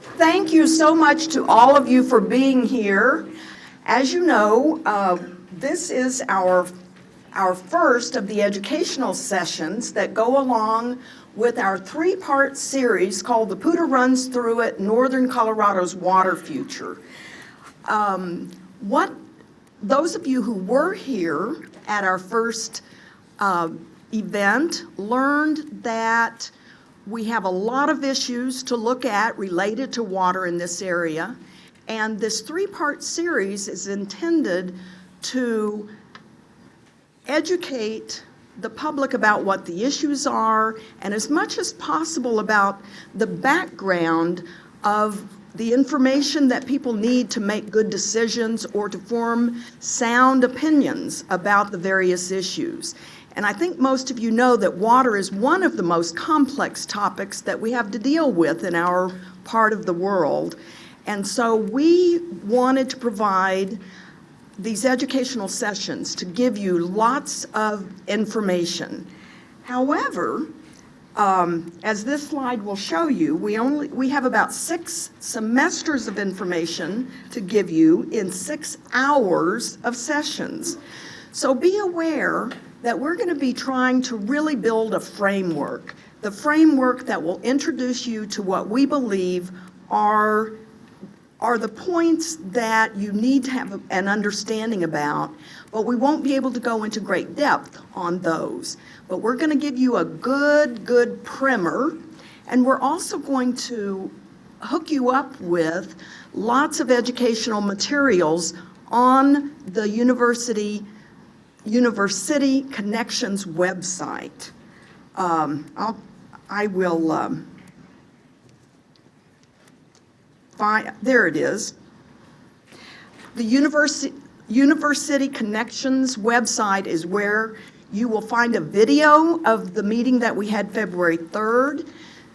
Thank you so much to all of you for being here. As you know, this is our first of the educational sessions that go along with our three-part series called The Poudre Runs Through It, Northern Colorado's Water Future. Those of you who were here at our first event learned that we have a lot of issues to look at related to water in this area, and this three-part series is intended to educate the public about what the issues are and as much as possible about the background of the information that people need to make good decisions or to form sound opinions about the various issues. And I think most of you know that water is one of the most complex topics that we have to deal with in our part of the world. And so we wanted to provide these educational sessions to give you lots of information. However, as this slide will show you, we have about 6 semesters of information to give you in 6 hours of sessions. So be aware that we're going to be trying to really build a framework, the framework that will introduce you to what we believe are the points that you need to have an understanding about, but we won't be able to go into great depth on those. But we're going to give you a good primer, and we're also going to hook you up with lots of educational materials on the University Connections website. There it is. The University Connections website is where you will find a video of the meeting that we had February 3rd.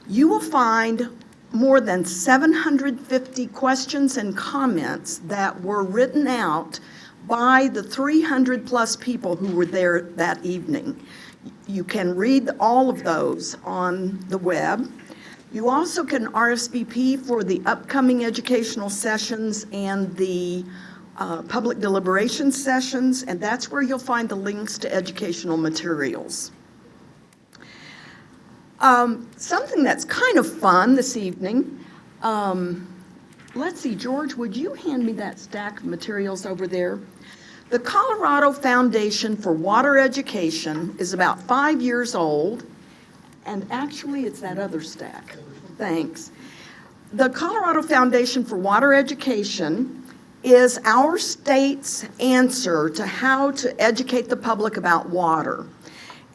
You will find more than 750 questions and comments that were written out by the 300 plus people who were there that evening. You can read all of those on the web. You also can RSVP for the upcoming educational sessions and the public deliberation sessions, and that's where you'll find the links to educational materials. Something that's kind of fun this evening, let's see, George, would you hand me that stack of materials over there? The Colorado Foundation for Water Education is about 5 years old, and actually it's that other stack. Thanks. The Colorado Foundation for Water Education is our state's answer to how to educate the public about water.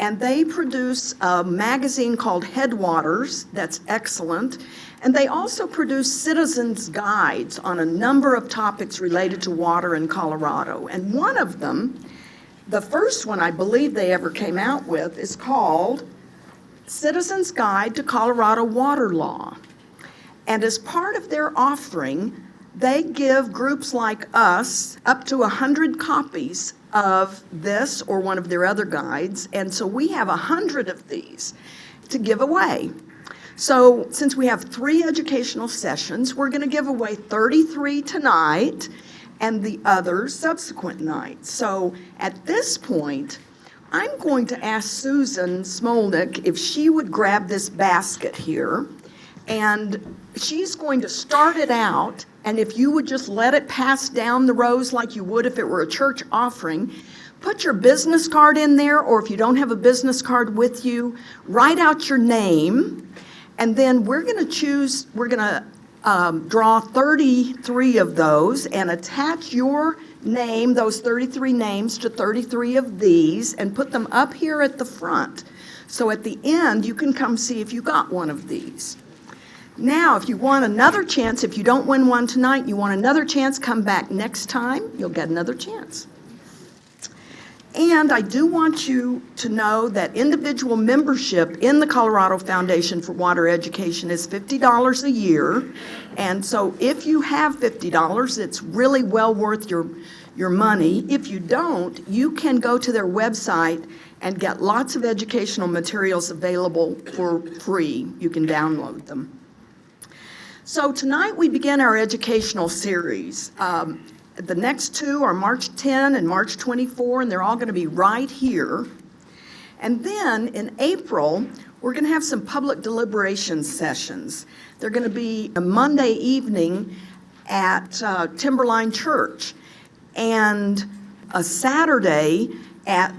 And they produce a magazine called Headwaters that's excellent. And they also produce citizens' guides on a number of topics related to water in Colorado. And one of them, the first one I believe they ever came out with, is called Citizens' Guide to Colorado Water Law. And as part of their offering, they give groups like us up to 100 copies of this or one of their other guides. And so we have 100 of these to give away. So since we have 3 educational sessions, we're going to give away 33 tonight and the others subsequent nights. So at this point, I'm going to ask Susan Smolnick if she would grab this basket here, and she's going to start it out, and if you would just let it pass down the rows like you would if it were a church offering, put your business card in there, or if you don't have a business card with you, write out your name, and then we're going to draw 33 of those and attach your name, those 33 names, to 33 of these and put them up here at the front. So at the end, you can come see if you got one of these. Now, if you want another chance, if you don't win one tonight, you want another chance, come back next time, you'll get another chance. And I do want you to know that individual membership in the Colorado Foundation for Water Education is $50 a year. And so if you have $50, it's really well worth your money. If you don't, you can go to their website and get lots of educational materials available for free. You can download them. So tonight we begin our educational series. The next two are March 10 and March 24, and they're all going to be right here. And then in April, we're going to have some public deliberation sessions. They're going to be a Monday evening at Timberline Church and a Saturday at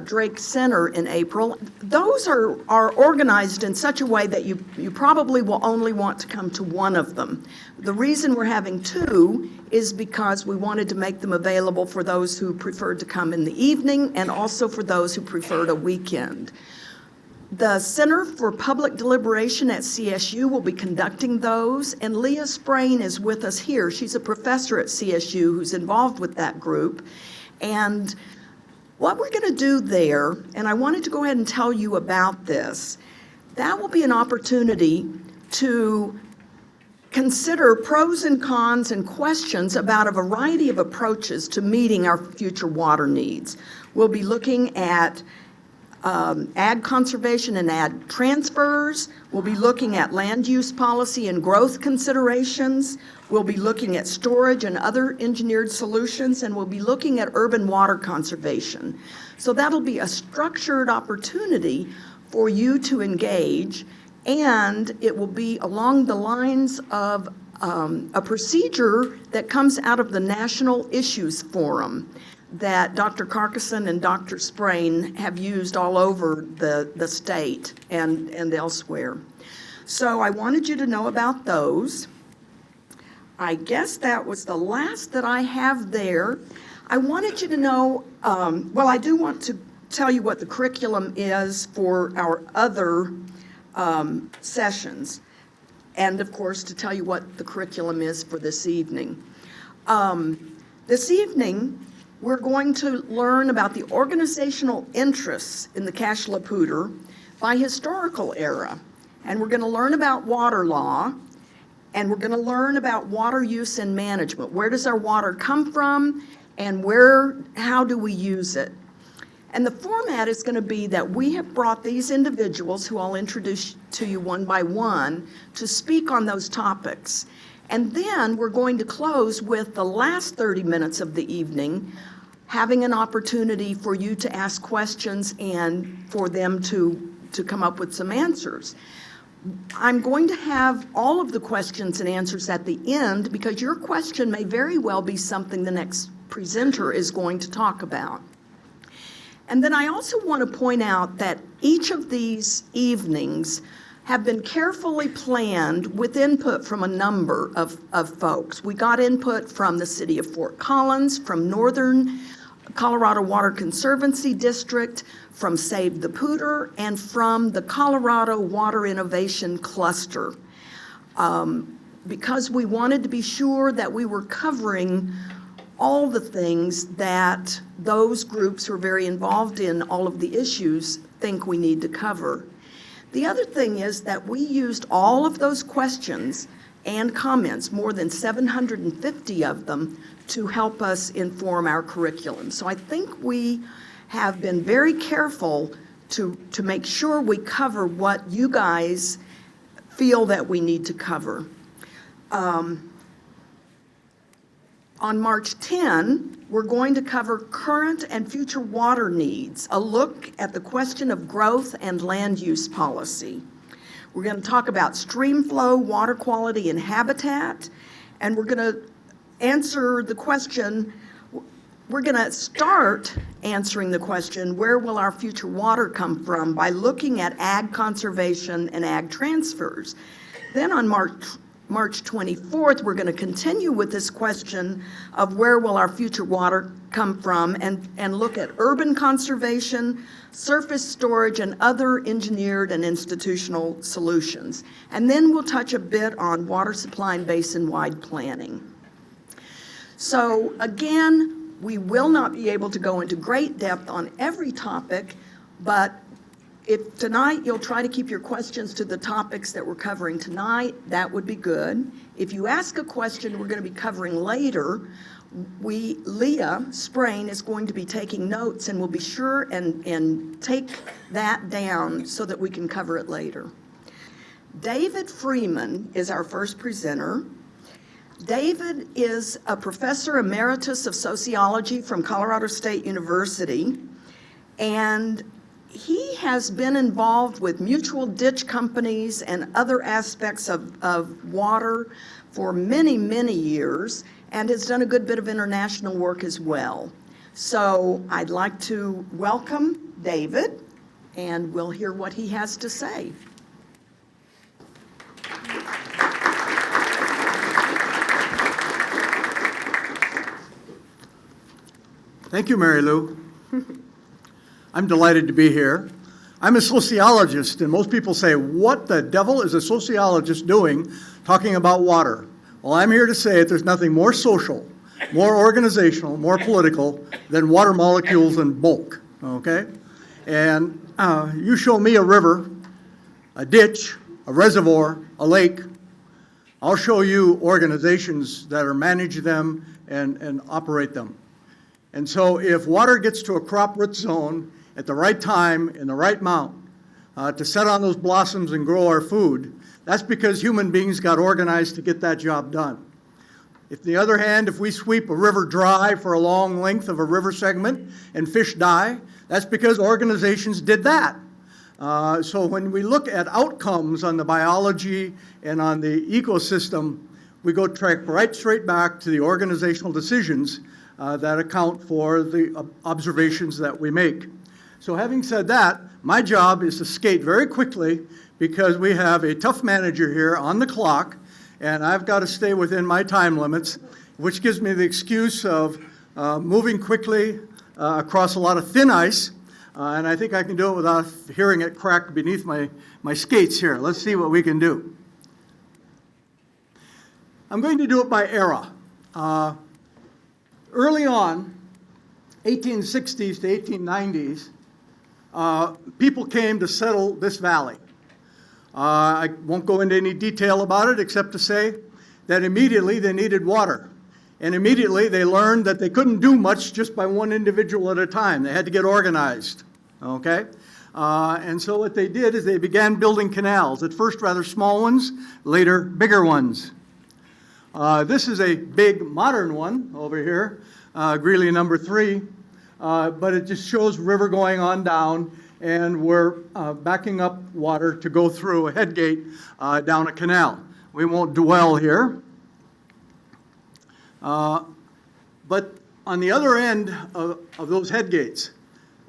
Drake Center in April. Those are organized in such a way that you probably will only want to come to one of them. The reason we're having two is because we wanted to make them available for those who preferred to come in the evening and also for those who preferred a weekend. The Center for Public Deliberation at CSU will be conducting those, and Leah Sprain is with us here. She's a professor at CSU who's involved with that group. And what we're going to do there, and I wanted to go ahead and tell you about this, that will be an opportunity to consider pros and cons and questions about a variety of approaches to meeting our future water needs. We'll be looking at ag conservation and ag transfers. We'll be looking at land use policy and growth considerations. We'll be looking at storage and other engineered solutions, and we'll be looking at urban water conservation. So that'll be a structured opportunity for you to engage, and it will be along the lines of a procedure that comes out of the National Issues Forum that Dr. Carcason and Dr. Sprain have used all over the state and elsewhere. So I wanted you to know about those. I guess that was the last that I have there. I wanted you to know, well, I do want to tell you what the curriculum is for our other sessions, and of course to tell you what the curriculum is for this evening. This evening, we're going to learn about the organizational interests in the Cache la Poudre by historical era. And we're going to learn about water law, and we're going to learn about water use and management. Where does our water come from, and how do we use it? And the format is going to be that we have brought these individuals, who I'll introduce to you one by one, to speak on those topics. And then we're going to close with the last 30 minutes of the evening having an opportunity for you to ask questions and for them to come up with some answers. I'm going to have all of the questions and answers at the end because your question may very well be something the next presenter is going to talk about. And then I also want to point out that each of these evenings have been carefully planned with input from a number of folks. We got input from the city of Fort Collins, from Northern Colorado Water Conservancy District, from Save the Poudre, and from the Colorado Water Innovation Cluster. Because we wanted to be sure that we were covering all the things that those groups who are very involved in all of the issues think we need to cover. The other thing is that we used all of those questions and comments, more than 750 of them, to help us inform our curriculum. So I think we have been very careful to make sure we cover what you guys feel that we need to cover. On March 10, we're going to cover current and future water needs, a look at the question of growth and land use policy. We're going to talk about stream flow, water quality, and habitat, and we're going to answer the question, we're going to start answering the question, where will our future water come from, by looking at ag conservation and ag transfers. Then on March 24th, we're going to continue with this question of where will our future water come from and look at urban conservation, surface storage, and other engineered and institutional solutions. And then we'll touch a bit on water supply and basin-wide planning. So again, we will not be able to go into great depth on every topic, but if tonight you'll try to keep your questions to the topics that we're covering tonight, that would be good. If you ask a question we're going to be covering later, Leah Sprain is going to be taking notes, and we'll be sure and take that down so that we can cover it later. David Freeman is our first presenter. David is a professor emeritus of sociology from Colorado State University, and he has been involved with mutual ditch companies and other aspects of water for many, many years, and has done a good bit of international work as well. So I'd like to welcome David, and we'll hear what he has to say. Thank you, Mary Lou. I'm delighted to be here. I'm a sociologist, and most people say, what the devil is a sociologist doing talking about water? Well, I'm here to say that there's nothing more social, more organizational, more political than water molecules in bulk, okay? And you show me a river, a ditch, a reservoir, a lake, I'll show you organizations that are manage them and operate them. And so if water gets to a crop root zone at the right time, in the right amount, to set on those blossoms and grow our food, that's because human beings got organized to get that job done. If, on the other hand, if we sweep a river dry for a long length of a river segment and fish die, that's because organizations did that. So when we look at outcomes on the biology and on the ecosystem, we go track right straight back to the organizational decisions that account for the observations that we make. So having said that, my job is to skate very quickly because we have a tough manager here on the clock, and I've got to stay within my time limits, which gives me the excuse of moving quickly across a lot of thin ice, and I think I can do it without hearing it crack beneath my skates here. Let's see what we can do. I'm going to do it by era. Early on, 1860s to 1890s, people came to settle this valley. I won't go into any detail about it except to say that immediately they needed water. And immediately they learned that they couldn't do much just by one individual at a time. They had to get organized, okay? And so what they did is they began building canals, at first rather small ones, later bigger ones. This is a big modern one over here, Greeley number 3, but it just shows river going on down, and we're backing up water to go through a head gate down a canal. We won't dwell here. But on the other end of those head gates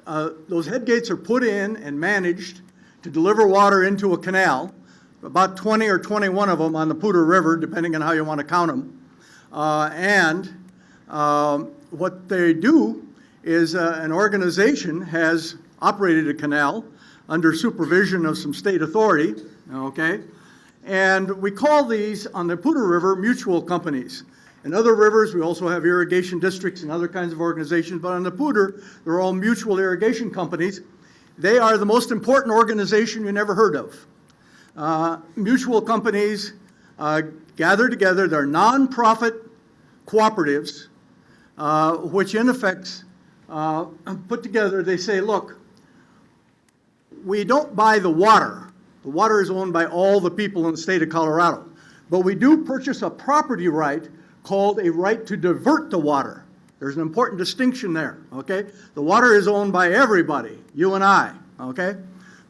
are put in and managed to deliver water into a canal. About 20 or 21 of them on the Poudre River, depending on how you want to count them. What they do is an organization has operated a canal under supervision of some state authority, okay? And we call these, on the Poudre River, mutual companies. In other rivers, we also have irrigation districts and other kinds of organizations, but on the Poudre, they're all mutual irrigation companies. They are the most important organization you never heard of. Mutual companies gather together. They're nonprofit cooperatives, which in effect put together, they say, look, we don't buy the water. The water is owned by all the people in the state of Colorado. But we do purchase a property right called a right to divert the water. There's an important distinction there, okay? The water is owned by everybody, you and I, okay?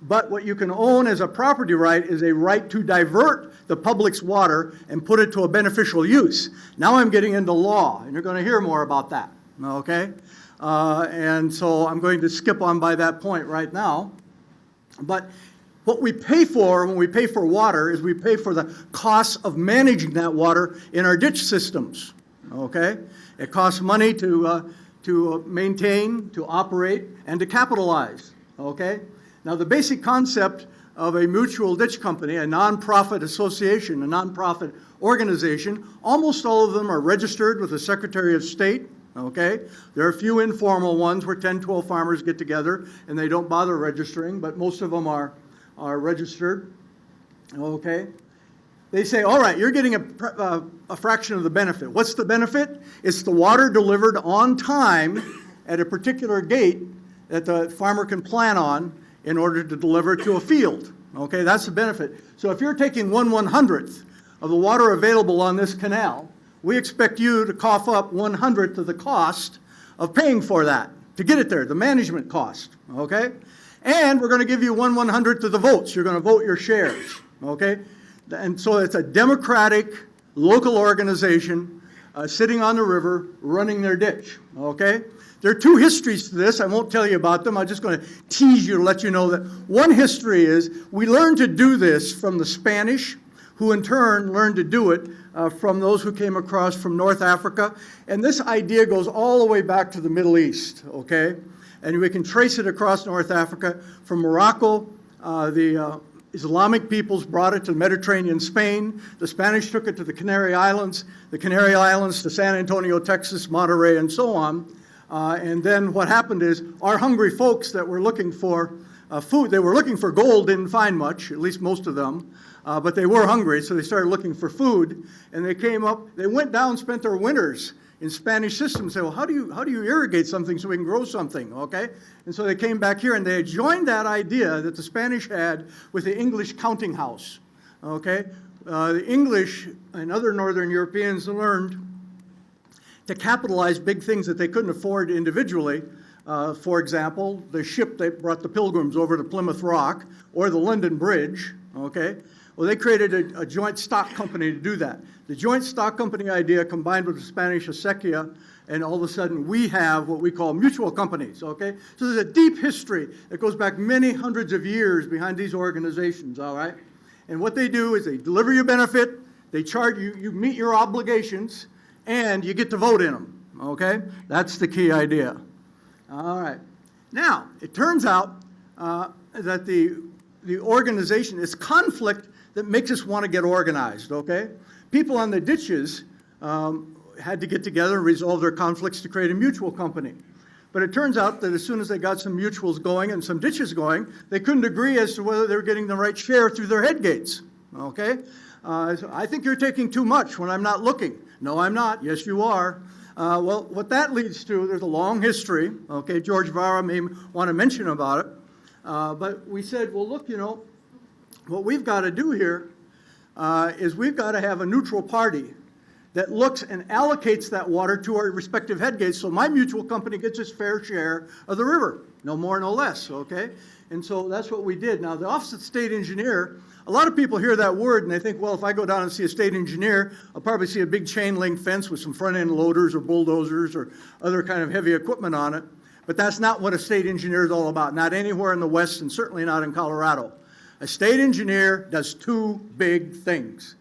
But what you can own as a property right is a right to divert the public's water and put it to a beneficial use. Now I'm getting into law, and you're going to hear more about that, okay? And so I'm going to skip on by that point right now. But what we pay for when we pay for water is we pay for the costs of managing that water in our ditch systems, okay? It costs money to maintain, to operate, and to capitalize, okay? Now, the basic concept of a mutual ditch company, a nonprofit association, a nonprofit organization, almost all of them are registered with the Secretary of State, okay? There are a few informal ones where 10, 12 farmers get together and they don't bother registering, but most of them are registered, okay? They say, all right, you're getting a fraction of the benefit. What's the benefit? It's the water delivered on time at a particular gate that the farmer can plan on in order to deliver to a field, Okay, that's the benefit. So if you're taking 1/100th of the water available on this canal, we expect you to cough up 1/100th of the cost of paying for that, to get it there, the management cost, okay? And we're going to give you 1/100th of the votes. You're going to vote your shares, okay? And so it's a democratic local organization sitting on the river running their ditch, okay? There are two histories to this. I won't tell you about them. I'm just going to tease you to let you know that one history is we learned to do this from the Spanish, who in turn learned to do it from those who came across from North Africa. And this idea goes all the way back to the Middle East, okay? And we can trace it across North Africa. From Morocco, the Islamic peoples brought it to Mediterranean Spain. The Spanish took it to the Canary Islands to San Antonio, Texas, Monterey, and so on. And then what happened is our hungry folks that were looking for food, they were looking for gold, didn't find much, at least most of them, but they were hungry, so they started looking for food, and they went down, spent their winters in Spanish systems, say, well, how do you irrigate something so we can grow something, okay? And so they came back here, and they joined that idea that the Spanish had with the English counting house, okay? The English and other Northern Europeans learned to capitalize big things that they couldn't afford individually. For example, the ship that brought the Pilgrims over to Plymouth Rock, or the London Bridge, okay? Well, they created a joint stock company to do that. The joint stock company idea combined with the Spanish acequia, and all of a sudden we have what we call mutual companies, okay? So there's a deep history that goes back many hundreds of years behind these organizations, all right? And what they do is they deliver you benefit, they charge you, you meet your obligations, and you get to vote in them, okay? That's the key idea. All right. Now, it turns out that the organization is conflict that makes us want to get organized, okay? People on the ditches had to get together and resolve their conflicts to create a mutual company. But it turns out that as soon as they got some mutuals going and some ditches going, they couldn't agree as to whether they were getting the right share through their head gates, okay? So I think you're taking too much when I'm not looking. No, I'm not. Yes, you are. Well, what that leads to, there's a long history, okay? George Vara may want to mention about it. But we said, well, look, you know, what we've got to do here is we've got to have a neutral party that looks and allocates that water to our respective head gates, so my mutual company gets its fair share of the river, no more, no less, okay? And so that's what we did. Now, the Office of the State Engineer, a lot of people hear that word and they think, well, if I go down and see a state engineer, I'll probably see a big chain link fence with some front-end loaders or bulldozers or other kind of heavy equipment on it. But that's not what a state engineer is all about, not anywhere in the West and certainly not in Colorado. A state engineer does two big things.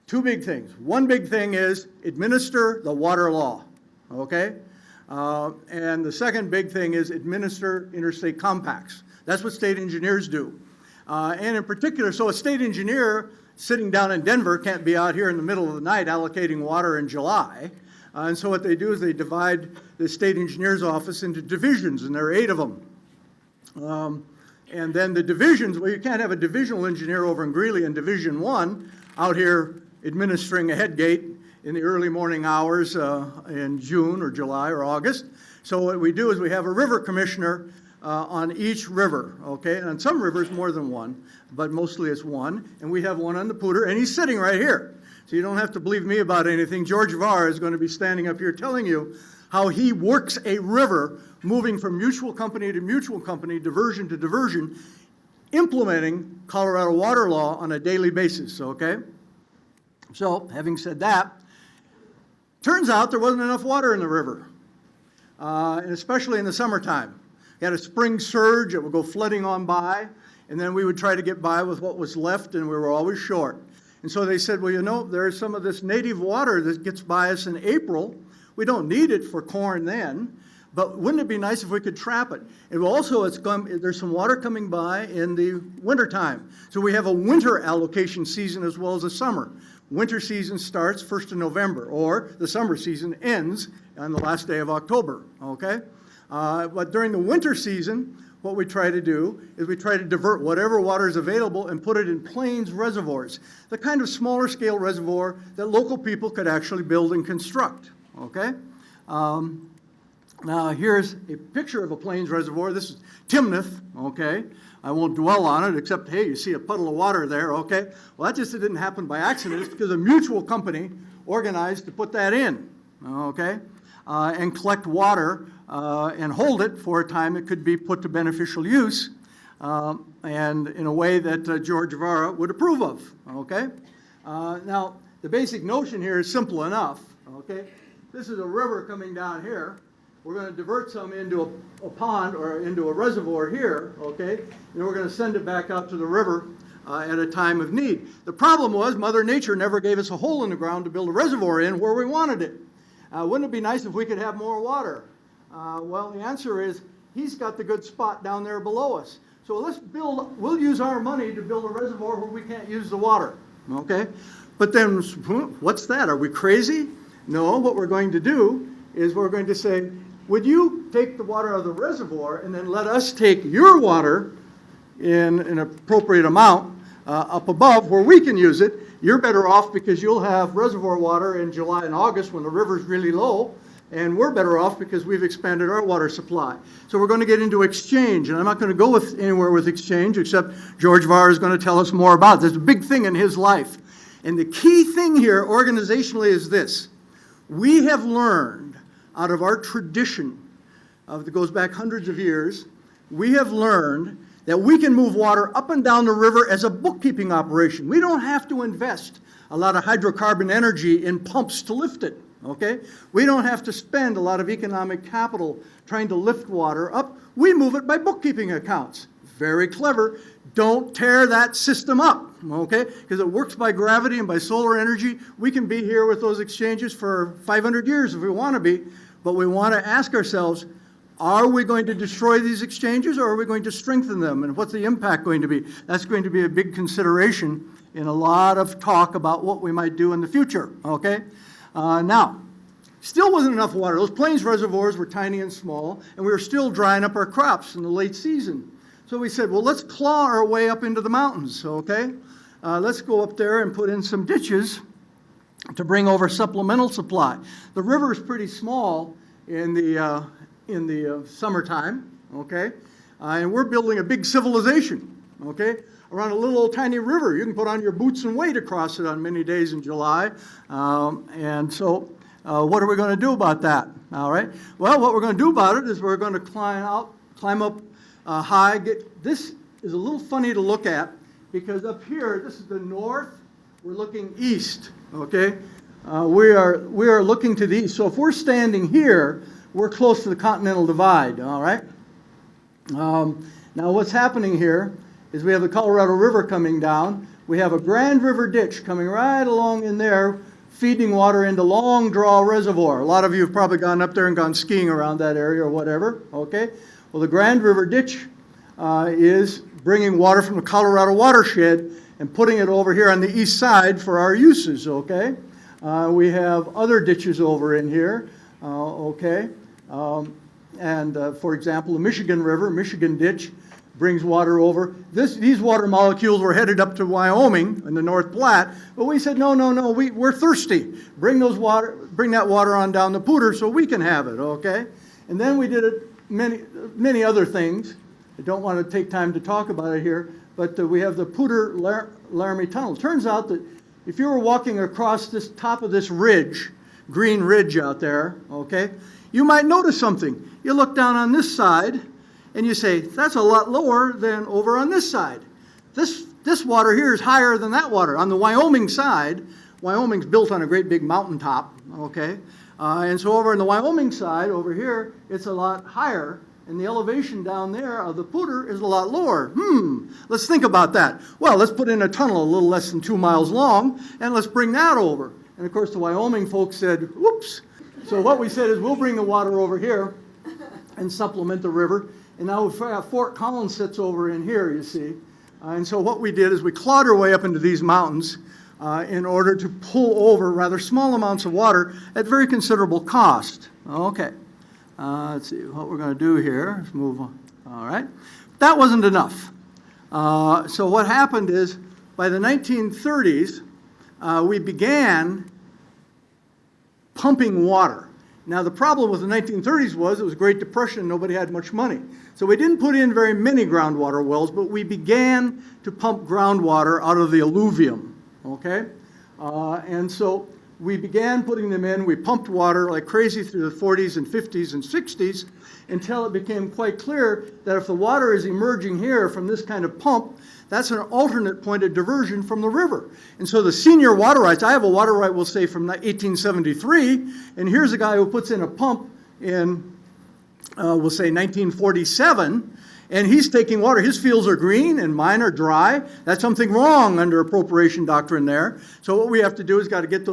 Two big things. One big thing is administer the water law, okay? And the second big thing is administer interstate compacts. That's what state engineers do. And in particular, so a state engineer sitting down in Denver can't be out here in the middle of the night allocating water in July. And so what they do is they divide the state engineer's office into divisions, and there are 8 of them. And then the divisions, well, you can't have a divisional engineer over in Greeley in Division 1 out here administering a head gate in the early morning hours in June or July or August. So what we do is we have a river commissioner on each river, okay? And on some rivers, more than one, but mostly it's one. And we have one on the Poudre, and he's sitting right here. So you don't have to believe me about anything. George Vara is going to be standing up here telling you how he works a river moving from mutual company to mutual company, diversion to diversion, implementing Colorado water law on a daily basis, okay? So, having said that, turns out there wasn't enough water in the river, and especially in the summertime. You had a spring surge, it would go flooding on by, and then we would try to get by with what was left, and we were always short. And so they said, well, you know, there's some of this native water that gets by us in April. We don't need it for corn then, but wouldn't it be nice if we could trap it? And also, there's some water coming by in the wintertime. So we have a winter allocation season as well as a summer. Winter season starts 1st of November, or the summer season ends on the last day of October, okay? But during the winter season, what we try to do is we try to divert whatever water is available and put it in plains reservoirs, the kind of smaller scale reservoir that local people could actually build and construct, okay? Now here's a picture of a plains reservoir. This is Timnath, okay? I won't dwell on it, except, hey, you see a puddle of water there, okay? Well, that just didn't happen by accident. It's because a mutual company organized to put that in, okay? And collect water and hold it for a time it could be put to beneficial use, and in a way that George Vara would approve of, okay? Now, the basic notion here is simple enough, okay? This is a river coming down here. We're going to divert some into a pond or into a reservoir here, okay? And we're going to send it back out to the river at a time of need. The problem was Mother Nature never gave us a hole in the ground to build a reservoir in where we wanted it. Wouldn't it be nice if we could have more water? Well, the answer is he's got the good spot down there below us. So we'll use our money to build a reservoir where we can't use the water, okay? But then, what's that? Are we crazy? No, what we're going to do is we're going to say, would you take the water out of the reservoir and then let us take your water in an appropriate amount up above where we can use it? You're better off because you'll have reservoir water in July and August when the river's really low, and we're better off because we've expanded our water supply. So we're going to get into exchange, and I'm not going to go anywhere with exchange except George Vara is going to tell us more about it. There's a big thing in his life. And the key thing here organizationally is this. We have learned out of our tradition that goes back hundreds of years, we have learned that we can move water up and down the river as a bookkeeping operation. We don't have to invest a lot of hydrocarbon energy in pumps to lift it, okay? We don't have to spend a lot of economic capital trying to lift water up. We move it by bookkeeping accounts. Very clever. Don't tear that system up, okay? Because it works by gravity and by solar energy. We can be here with those exchanges for 500 years if we want to be, but we want to ask ourselves, are we going to destroy these exchanges or are we going to strengthen them? And what's the impact going to be? That's going to be a big consideration in a lot of talk about what we might do in the future, okay? Now, still wasn't enough water. Those Plains reservoirs were tiny and small, and we were still drying up our crops in the late season. So we said, well, let's claw our way up into the mountains, okay? Let's go up there and put in some ditches to bring over supplemental supply. The river is pretty small in the summertime, okay? And we're building a big civilization, okay? Around a little old tiny river. You can put on your boots and wade across it on many days in July. And so what are we going to do about that, all right? Well, what we're going to do about it is we're going to climb up high. This is a little funny to look at because up here, this is the north, we're looking east, okay? We are looking to the east. So if we're standing here, we're close to the Continental Divide, all right? Now what's happening here is we have the Colorado River coming down. We have a Grand River ditch coming right along in there, feeding water into Long Draw Reservoir. A lot of you have probably gone up there and gone skiing around that area or whatever, okay? Well, the Grand River ditch is bringing water from the Colorado watershed and putting it over here on the east side for our uses, okay? We have other ditches over in here, okay? For example, the Michigan River, Michigan ditch, brings water over. These water molecules were headed up to Wyoming in the North Platte, but we said, no, we're thirsty. Bring that water on down the Poudre so we can have it, okay? And then we did it many other things. I don't want to take time to talk about it here, but we have the Poudre Laramie Tunnel. Turns out that if you were walking across this top of this ridge, green ridge out there, okay, you might notice something. You look down on this side and you say, that's a lot lower than over on this side. This water here is higher than that water. On the Wyoming side, Wyoming's built on a great big mountaintop, okay? And so over on the Wyoming side, over here, it's a lot higher, and the elevation down there of the Poudre is a lot lower. Let's think about that. Well, let's put in a tunnel a little less than 2 miles long, and let's bring that over. And of course, the Wyoming folks said, whoops. So what we said is we'll bring the water over here and supplement the river. And now Fort Collins sits over in here, you see. And so what we did is we clawed our way up into these mountains in order to pull over rather small amounts of water at very considerable cost. Okay. Let's see what we're going to do here. Let's move on. All right. That wasn't enough. So what happened is by the 1930s, we began pumping water. Now, the problem with the 1930s was it was a Great Depression, nobody had much money. So we didn't put in very many groundwater wells, but we began to pump groundwater out of the alluvium, okay? And so we began putting them in. We pumped water like crazy through the 40s and 50s and 60s until it became quite clear that if the water is emerging here from this kind of pump, that's an alternate point of diversion from the river. And so the senior water rights, I have a water right, we'll say, from 1873, and here's a guy who puts in a pump in, we'll say, 1947, and he's taking water. His fields are green and mine are dry. That's something wrong under appropriation doctrine there. So what we have to do is got to get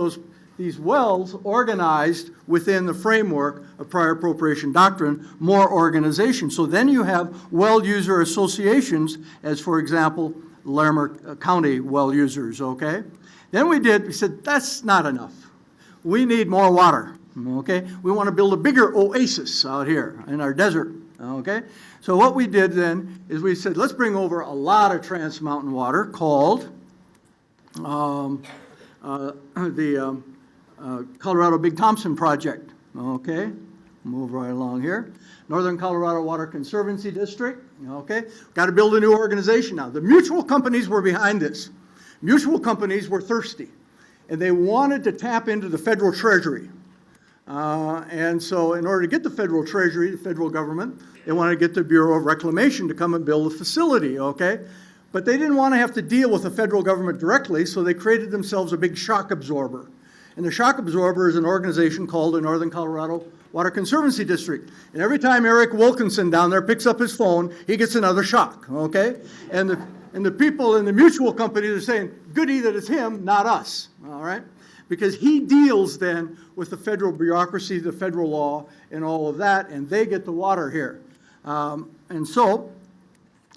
these wells organized within the framework of prior appropriation doctrine, more organization. So then you have well user associations, as for example, Larimer County well users, okay? Then we said, that's not enough. We need more water, okay? We want to build a bigger oasis out here in our desert, okay? So what we did then is we said, let's bring over a lot of Trans Mountain water called Colorado Big Thompson Project, okay? Move right along here. Northern Colorado Water Conservancy District, okay? Got to build a new organization now. The mutual companies were behind this. Mutual companies were thirsty, and they wanted to tap into the federal treasury. And so in order to get the federal treasury, the federal government, they wanted to get the Bureau of Reclamation to come and build a facility, okay? But they didn't want to have to deal with the federal government directly, so they created themselves a big shock absorber. And the shock absorber is an organization called the Northern Colorado Water Conservancy District. And every time Eric Wilkinson down there picks up his phone, he gets another shock, okay? And the people in the mutual companies are saying, goody that it's him, not us, all right? Because he deals then with the federal bureaucracy, the federal law, and all of that, and they get the water here. And so,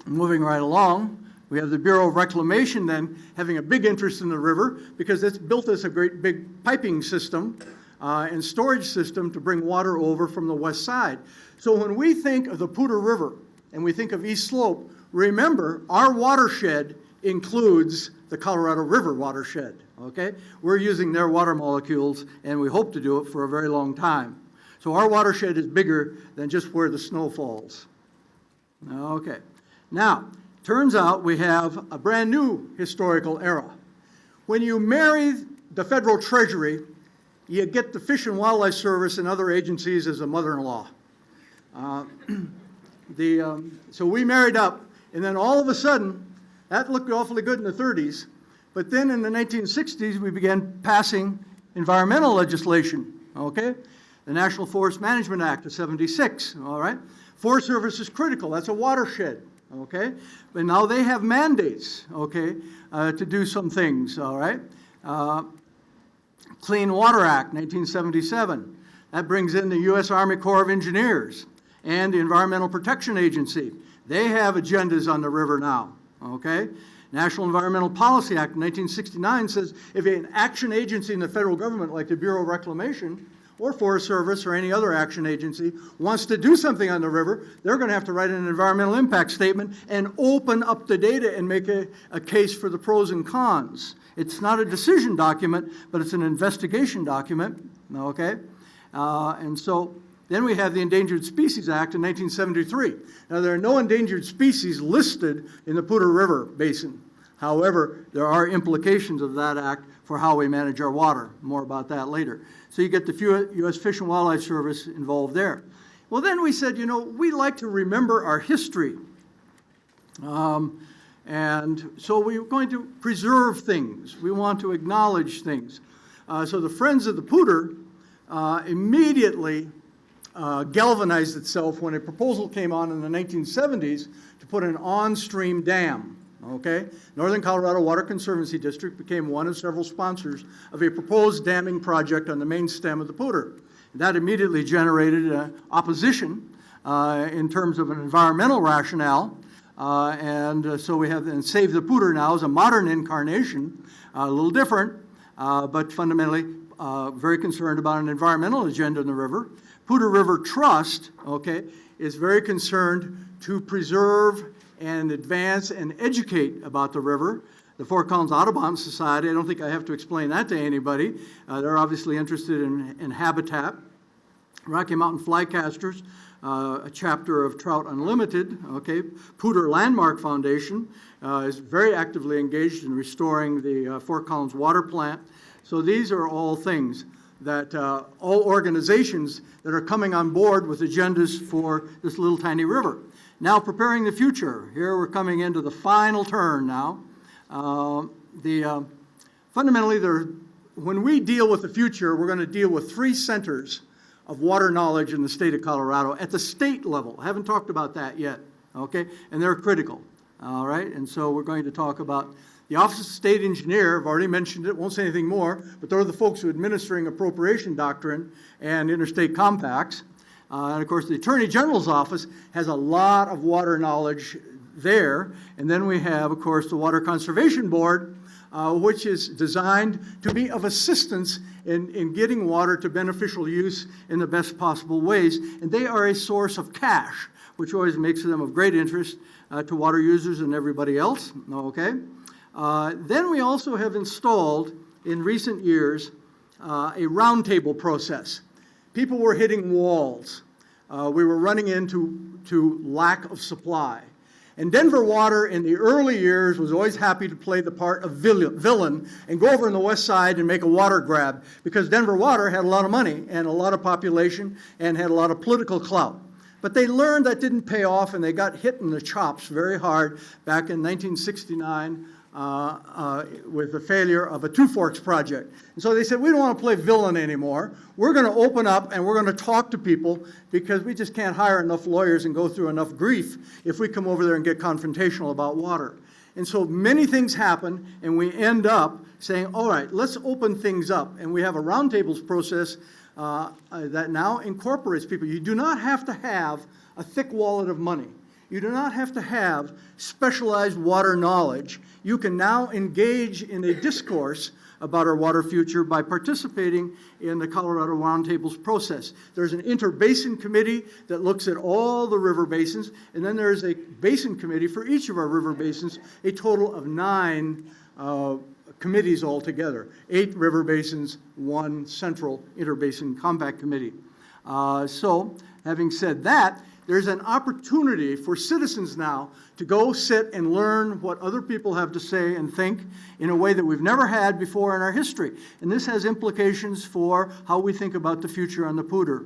moving right along, we have the Bureau of Reclamation then having a big interest in the river because it's built as a great big piping system and storage system to bring water over from the west side. So when we think of the Poudre River and we think of East Slope, remember our watershed includes the Colorado River watershed, okay? We're using their water molecules and we hope to do it for a very long time. So our watershed is bigger than just where the snow falls. Okay, now, turns out we have a brand new historical era. When you marry the federal treasury, you get the Fish and Wildlife Service and other agencies as a mother-in-law. So we married up, and then all of a sudden, that looked awfully good in the 30s, but then in the 1960s, we began passing environmental legislation, okay? The National Forest Management Act of '76, all right? Forest Service is critical, that's a watershed. Okay, but now they have mandates, okay, to do some things, all right? Clean Water Act, 1977. That brings in the U.S. Army Corps of Engineers and the Environmental Protection Agency. They have agendas on the river now, okay? National Environmental Policy Act, 1969 says if an action agency in the federal government, like the Bureau of Reclamation, or Forest Service or any other action agency wants to do something on the river, they're going to have to write an environmental impact statement and open up the data and make a case for the pros and cons. It's not a decision document, but it's an investigation document, okay? And so then we have the Endangered Species Act in 1973. Now, there are no endangered species listed in the Poudre River Basin. However, there are implications of that act for how we manage our water. More about that later. So you get the U.S. Fish and Wildlife Service involved there. Well, then we said, you know, we like to remember our history. And so we're going to preserve things. We want to acknowledge things. So the Friends of the Poudre immediately galvanized itself when a proposal came on in the 1970s to put an on-stream dam. Okay? Northern Colorado Water Conservancy District became one of several sponsors of a proposed damming project on the main stem of the Poudre. That immediately generated opposition in terms of an environmental rationale. So we have, and Save the Poudre now is a modern incarnation, a little different, but fundamentally very concerned about an environmental agenda in the river. Poudre River Trust, okay, is very concerned to preserve and advance and educate about the river. The Fort Collins Audubon Society, I don't think I have to explain that to anybody. They're obviously interested in habitat. Rocky Mountain Flycasters, a chapter of Trout Unlimited, okay. Poudre Landmark Foundation is very actively engaged in restoring the Fort Collins water plant. So these are all things that all organizations that are coming on board with agendas for this little tiny river. Now preparing the future. Here we're coming into the final turn now. Fundamentally, when we deal with the future, we're going to deal with 3 centers of water knowledge in the state of Colorado at the state level. I haven't talked about that yet, okay? And they're critical, all right? And so we're going to talk about the Office of State Engineer. I've already mentioned it, won't say anything more, but they're the folks who are administering appropriation doctrine and interstate compacts. And of course, the Attorney General's office has a lot of water knowledge there. And then we have, of course, the Water Conservation Board, which is designed to be of assistance in getting water to beneficial use in the best possible ways. And they are a source of cash, which always makes them of great interest to water users and everybody else, okay? Then we also have installed, in recent years, a roundtable process. People were hitting walls. We were running into lack of supply. And Denver Water in the early years was always happy to play the part of villain and go over on the west side and make a water grab, because Denver Water had a lot of money and a lot of population and had a lot of political clout. But they learned that didn't pay off, and they got hit in the chops very hard back in 1969 with the failure of a Two Forks project. And so they said, we don't want to play villain anymore. We're going to open up and we're going to talk to people, because we just can't hire enough lawyers and go through enough grief if we come over there and get confrontational about water. And so many things happen, and we end up saying, all right, let's open things up. And we have a roundtables process that now incorporates people. You do not have to have a thick wallet of money. You do not have to have specialized water knowledge. You can now engage in a discourse about our water future by participating in the Colorado Roundtables process. There's an interbasin committee that looks at all the river basins, and then there's a basin committee for each of our river basins, a total of 9 committees altogether. 8 river basins, 1 central interbasin compact committee. So, having said that, there's an opportunity for citizens now to go sit and learn what other people have to say and think in a way that we've never had before in our history. And this has implications for how we think about the future on the Poudre.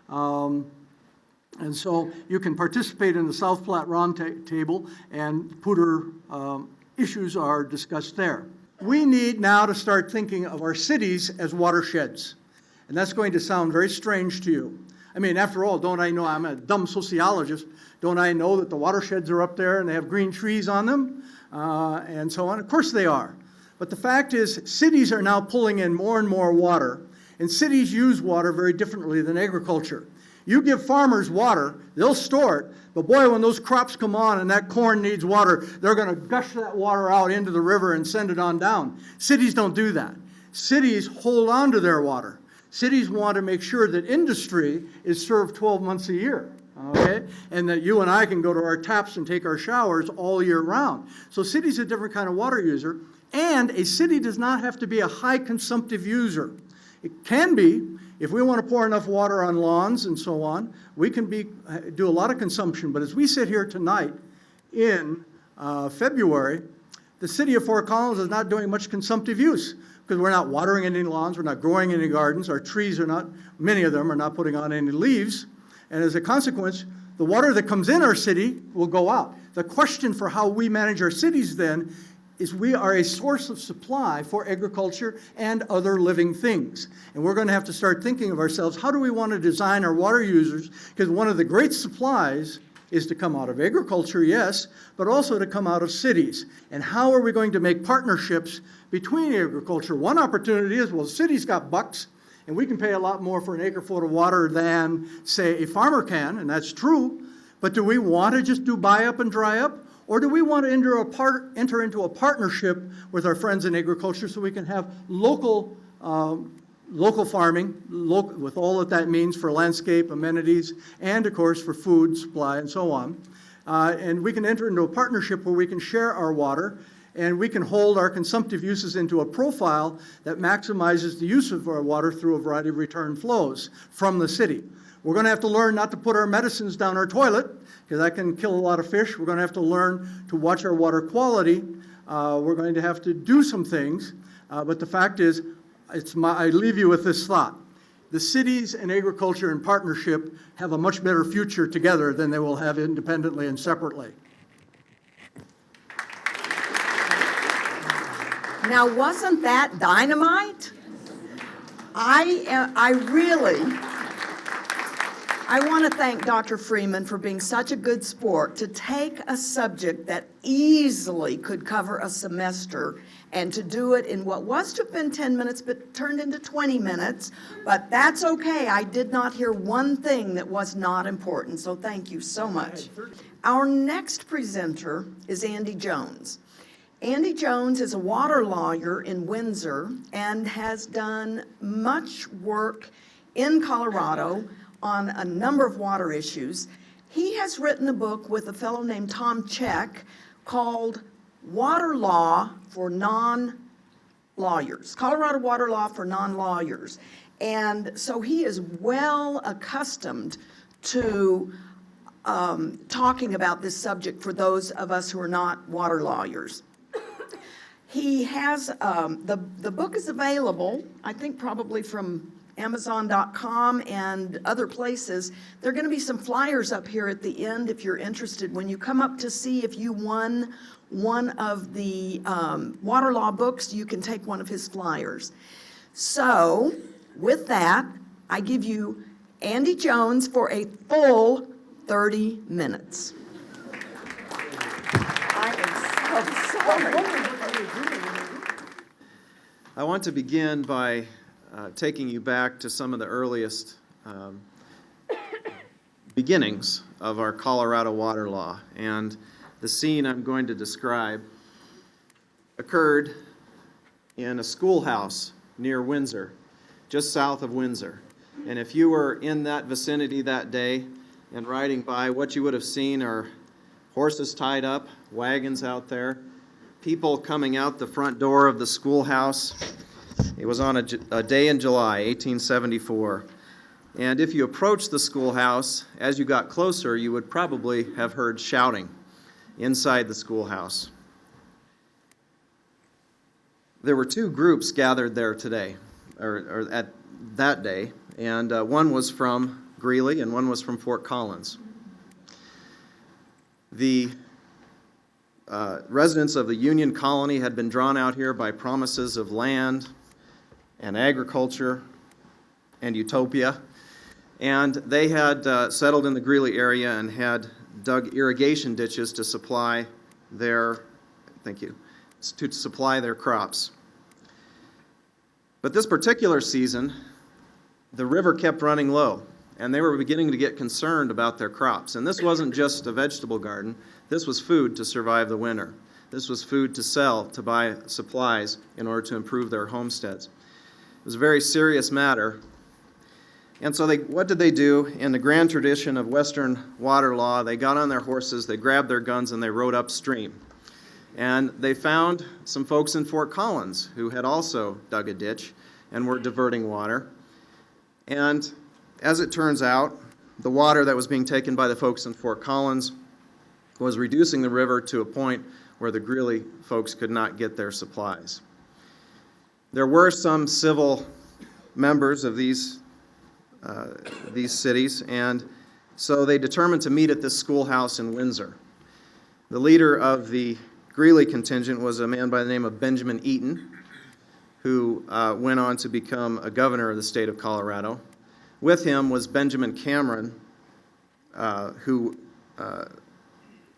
And so you can participate in the South Platte Roundtable, and Poudre issues are discussed there. We need now to start thinking of our cities as watersheds. And that's going to sound very strange to you. I mean, after all, don't I know, I'm a dumb sociologist, don't I know that the watersheds are up there and they have green trees on them and so on? Of course they are. But the fact is, cities are now pulling in more and more water, and cities use water very differently than agriculture. You give farmers water, they'll store it, but boy, when those crops come on and that corn needs water, they're going to gush that water out into the river and send it on down. Cities don't do that. Cities hold on to their water. Cities want to make sure that industry is served 12 months a year, okay? And that you and I can go to our taps and take our showers all year round. So cities are a different kind of water user, and a city does not have to be a high consumptive user. It can be, if we want to pour enough water on lawns and so on, we can do a lot of consumption. But as we sit here tonight in February, the city of Fort Collins is not doing much consumptive use, because we're not watering any lawns, we're not growing any gardens, our trees are not, many of them are not putting on any leaves, and as a consequence, the water that comes in our city will go out. The question for how we manage our cities then is we are a source of supply for agriculture and other living things. And we're going to have to start thinking of ourselves, how do we want to design our water users? Because one of the great supplies is to come out of agriculture, yes, but also to come out of cities. And how are we going to make partnerships between agriculture? One opportunity is, well, cities got bucks, and we can pay a lot more for an acre foot of water than, say, a farmer can, and that's true. But do we want to just do buy up and dry up? Or do we want to enter into a partnership with our friends in agriculture so we can have local farming, with all that that means for landscape, amenities, and of course for food supply and so on. And we can enter into a partnership where we can share our water and we can hold our consumptive uses into a profile that maximizes the use of our water through a variety of return flows from the city. We're going to have to learn not to put our medicines down our toilet, because that can kill a lot of fish. We're going to have to learn to watch our water quality. We're going to have to do some things, but the fact is, I leave you with this thought. The cities and agriculture in partnership have a much better future together than they will have independently and separately. Now, wasn't that dynamite? I want to thank Dr. Freeman for being such a good sport to take a subject that easily could cover a semester and to do it in what was to have been 10 minutes but turned into 20 minutes. But that's okay. I did not hear one thing that was not important, so thank you so much. Our next presenter is Andy Jones. Andy Jones is a water lawyer in Windsor and has done much work in Colorado on a number of water issues. He has written a book with a fellow named Tom Check called Water Law for Non-Lawyers, Colorado Water Law for Non-Lawyers. And so he is well accustomed to talking about this subject for those of us who are not water lawyers. He has, the book is available, I think probably from Amazon.com and other places. There are going to be some flyers up here at the end if you're interested. When you come up to see if you won one of the water law books, you can take one of his flyers. So, with that, I give you Andy Jones for a full 30 minutes. I am so sorry. I want to begin by taking you back to some of the earliest beginnings of our Colorado water law. And the scene I'm going to describe occurred in a schoolhouse near Windsor, just south of Windsor. And if you were in that vicinity that day and riding by, what you would have seen are horses tied up, wagons out there, people coming out the front door of the schoolhouse. It was on a day in July, 1874. And if you approached the schoolhouse, as you got closer, you would probably have heard shouting inside the schoolhouse. There were two groups gathered there today, or at that day, and one was from Greeley and one was from Fort Collins. The residents of the Union Colony had been drawn out here by promises of land and agriculture and utopia, and they had settled in the Greeley area and had dug irrigation ditches to supply their, to supply their crops. But this particular season, the river kept running low, and they were beginning to get concerned about their crops. And this wasn't just a vegetable garden. This was food to survive the winter. This was food to sell, to buy supplies in order to improve their homesteads. It was a very serious matter. And so what did they do? In the grand tradition of Western water law, they got on their horses, they grabbed their guns, and they rode upstream. And they found some folks in Fort Collins who had also dug a ditch and were diverting water. And as it turns out, the water that was being taken by the folks in Fort Collins was reducing the river to a point where the Greeley folks could not get their supplies. There were some civil members of these cities, and so they determined to meet at this schoolhouse in Windsor. The leader of the Greeley contingent was a man by the name of Benjamin Eaton, who went on to become a governor of the state of Colorado. With him was Benjamin Cameron, who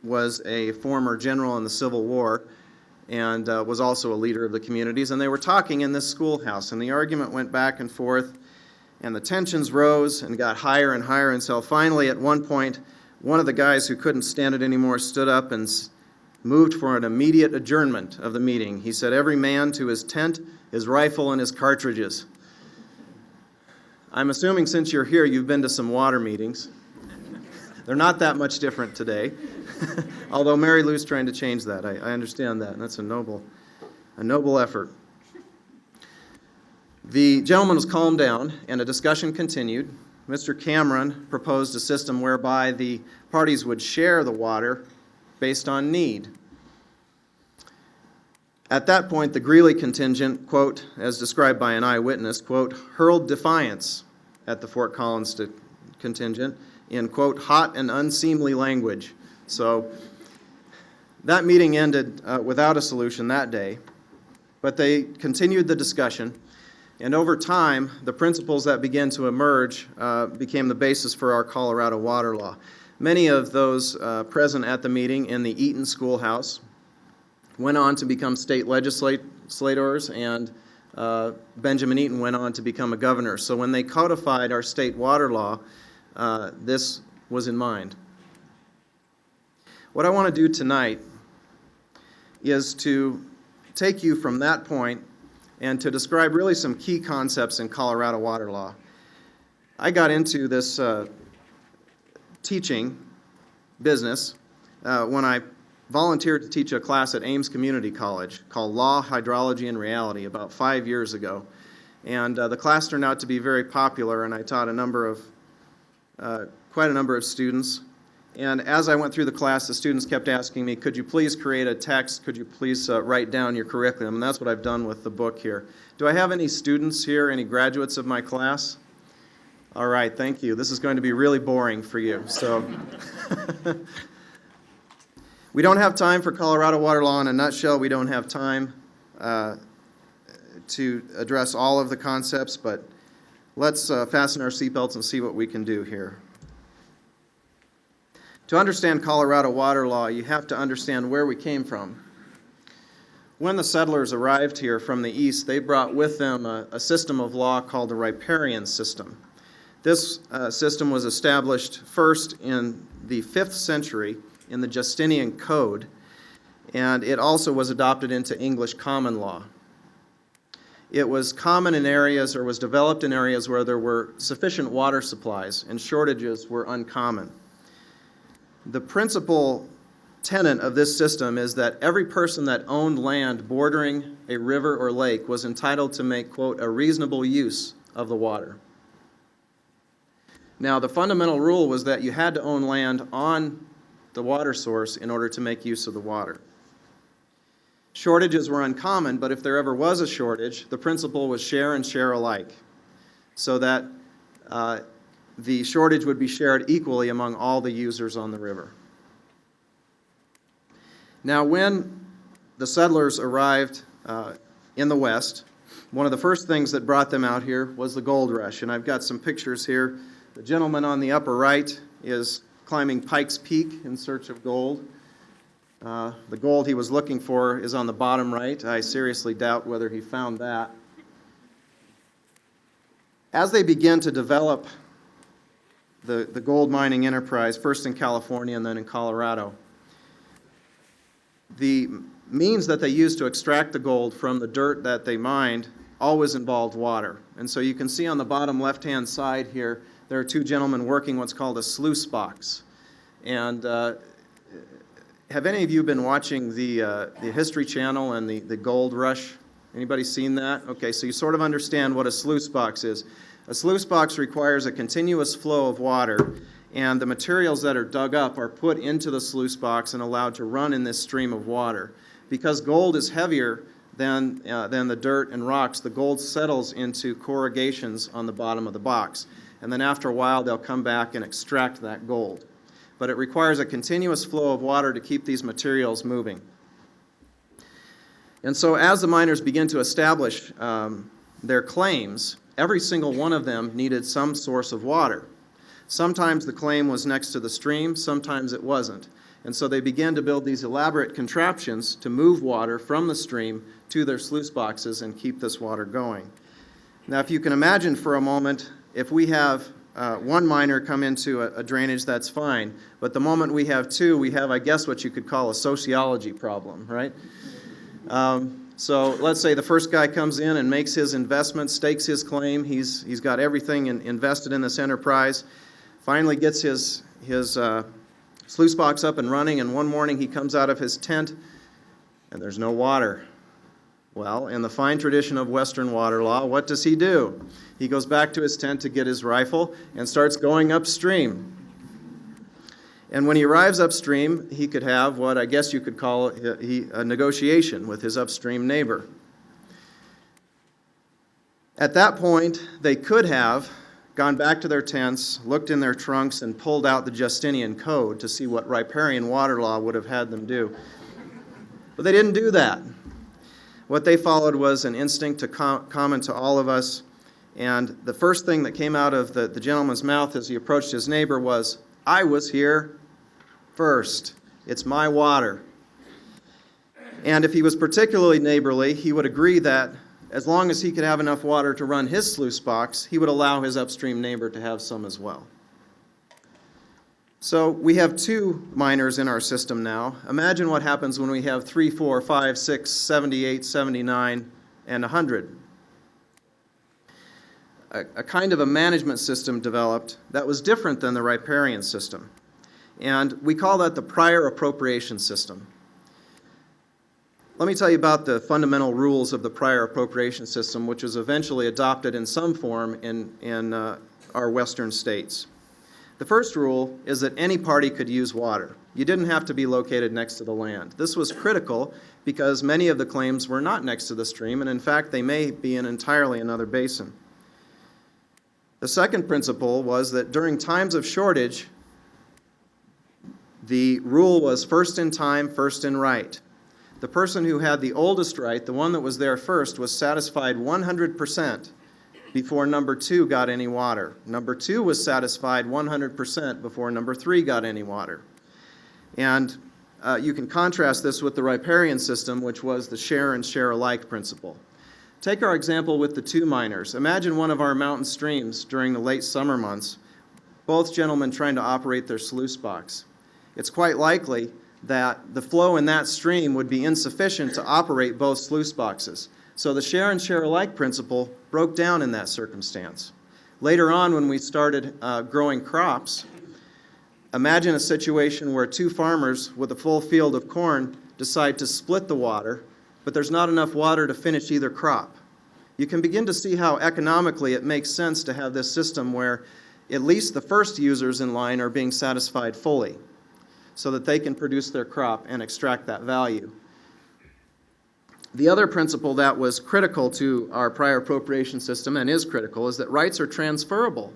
was a former general in the Civil War and was also a leader of the communities. And they were talking in this schoolhouse, and the argument went back and forth, and the tensions rose and got higher and higher until finally at one point, one of the guys who couldn't stand it anymore stood up and moved for an immediate adjournment of the meeting. He said, "Every man to his tent, his rifle, and his cartridges." I'm assuming since you're here, you've been to some water meetings. They're not that much different today, although Mary Lou's trying to change that. I understand that, and that's a noble effort. The gentleman was calmed down, and a discussion continued. Mr. Cameron proposed a system whereby the parties would share the water based on need. At that point, the Greeley contingent, quote, as described by an eyewitness, quote, hurled defiance at the Fort Collins contingent in, quote, hot and unseemly language. So that meeting ended without a solution that day, but they continued the discussion, and over time, the principles that began to emerge became the basis for our Colorado water law. Many of those present at the meeting in the Eaton Schoolhouse went on to become state legislators, and Benjamin Eaton went on to become a governor. So when they codified our state water law, this was in mind. What I want to do tonight is to take you from that point and to describe really some key concepts in Colorado water law. I got into this teaching business when I volunteered to teach a class at Ames Community College called Law, Hydrology, and Reality about 5 years ago. And the class turned out to be very popular, and I taught quite a number of students. And as I went through the class, the students kept asking me, could you please create a text? Could you please write down your curriculum? And that's what I've done with the book here. Do I have any students here, any graduates of my class? All right, thank you. This is going to be really boring for you. So we don't have time for Colorado water law in a nutshell. We don't have time to address all of the concepts, but let's fasten our seatbelts and see what we can do here. To understand Colorado water law, you have to understand where we came from. When the settlers arrived here from the east, they brought with them a system of law called the riparian system. This system was established first in the 5th century in the Justinian Code, and it also was adopted into English common law. It was common in areas, or was developed in areas where there were sufficient water supplies and shortages were uncommon. The principal tenet of this system is that every person that owned land bordering a river or lake was entitled to make, quote, a reasonable use of the water. Now, the fundamental rule was that you had to own land on the water source in order to make use of the water. Shortages were uncommon, but if there ever was a shortage, the principle was share and share alike, so that the shortage would be shared equally among all the users on the river. Now, when the settlers arrived in the West, one of the first things that brought them out here was the gold rush, and I've got some pictures here. The gentleman on the upper right is climbing Pikes Peak in search of gold. The gold he was looking for is on the bottom right. I seriously doubt whether he found that. As they began to develop the gold mining enterprise, first in California and then in Colorado, the means that they used to extract the gold from the dirt that they mined always involved water. And so you can see on the bottom left-hand side here, there are two gentlemen working what's called a sluice box. And have any of you been watching the History Channel and the gold rush? Anybody seen that? Okay, so you sort of understand what a sluice box is. A sluice box requires a continuous flow of water, and the materials that are dug up are put into the sluice box and allowed to run in this stream of water. Because gold is heavier than the dirt and rocks, the gold settles into corrugations on the bottom of the box. And then after a while, they'll come back and extract that gold. But it requires a continuous flow of water to keep these materials moving. And so as the miners begin to establish their claims, every single one of them needed some source of water. Sometimes the claim was next to the stream, sometimes it wasn't. And so they began to build these elaborate contraptions to move water from the stream to their sluice boxes and keep this water going. Now, if you can imagine for a moment, if we have one miner come into a drainage, that's fine. But the moment we have two, we have, I guess, what you could call a sociology problem, right? So let's say the first guy comes in and makes his investment, stakes his claim. He's got everything invested in this enterprise. finally gets his sluice box up and running, and one morning he comes out of his tent and there's no water. Well, in the fine tradition of Western water law, what does he do? He goes back to his tent to get his rifle and starts going upstream. And when he arrives upstream, he could have what I guess you could call a negotiation with his upstream neighbor. At that point, they could have gone back to their tents, looked in their trunks, and pulled out the Justinian Code to see what riparian water law would have had them do. But they didn't do that. What they followed was an instinct common to all of us, and the first thing that came out of the gentleman's mouth as he approached his neighbor was, "I was here first. It's my water." And if he was particularly neighborly, he would agree that as long as he could have enough water to run his sluice box, he would allow his upstream neighbor to have some as well. So we have 2 miners in our system now. Imagine what happens when we have 3, 4, 5, 6, 78, 79, and 100. A kind of a management system developed that was different than the riparian system. And we call that the prior appropriation system. Let me tell you about the fundamental rules of the prior appropriation system, which was eventually adopted in some form in our western states. The first rule is that any party could use water. You didn't have to be located next to the land. This was critical because many of the claims were not next to the stream, and in fact, they may be in entirely another basin. The second principle was that during times of shortage, the rule was first in time, first in right. The person who had the oldest right, the one that was there first, was satisfied 100% before number 2 got any water. Number 2 was satisfied 100% before number 3 got any water. And you can contrast this with the riparian system, which was the share and share alike principle. Take our example with the 2 miners. Imagine one of our mountain streams during the late summer months, both gentlemen trying to operate their sluice box. It's quite likely that the flow in that stream would be insufficient to operate both sluice boxes. So the share and share alike principle broke down in that circumstance. Later on, when we started growing crops, imagine a situation where 2 farmers with a full field of corn decide to split the water, but there's not enough water to finish either crop. You can begin to see how economically it makes sense to have this system where at least the first users in line are being satisfied fully so that they can produce their crop and extract that value. The other principle that was critical to our prior appropriation system, and is critical, is that rights are transferable.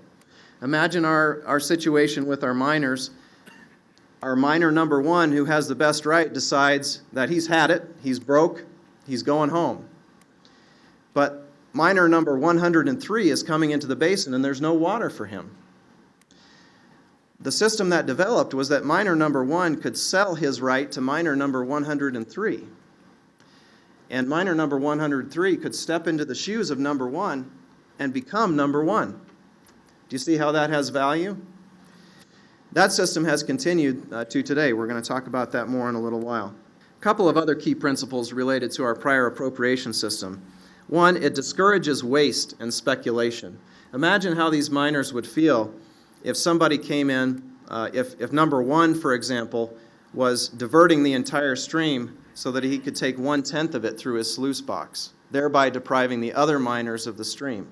Imagine our situation with our miners. Our miner number 1, who has the best right, decides that he's had it, he's broke, he's going home. But miner number 103 is coming into the basin and there's no water for him. The system that developed was that miner number 1 could sell his right to miner number 103. And miner number 103 could step into the shoes of number 1 and become number 1. Do you see how that has value? That system has continued to today. We're going to talk about that more in a little while. A couple of other key principles related to our prior appropriation system. One, it discourages waste and speculation. Imagine how these miners would feel if somebody came in, if number 1, for example, was diverting the entire stream so that he could take 1/10 of it through his sluice box, thereby depriving the other miners of the stream.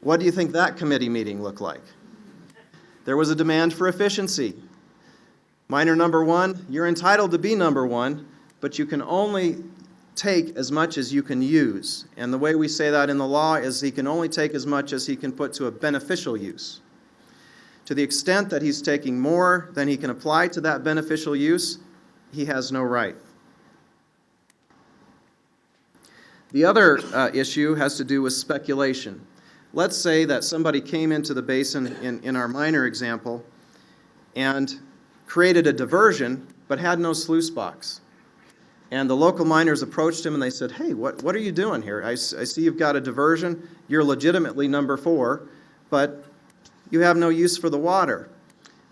What do you think that committee meeting looked like? There was a demand for efficiency. Miner number 1, you're entitled to be number 1, but you can only take as much as you can use. And the way we say that in the law is he can only take as much as he can put to a beneficial use. To the extent that he's taking more than he can apply to that beneficial use, he has no right. The other issue has to do with speculation. Let's say that somebody came into the basin in our miner example and created a diversion but had no sluice box. And the local miners approached him and they said, "Hey, what are you doing here? I see you've got a diversion. You're legitimately number 4, but you have no use for the water."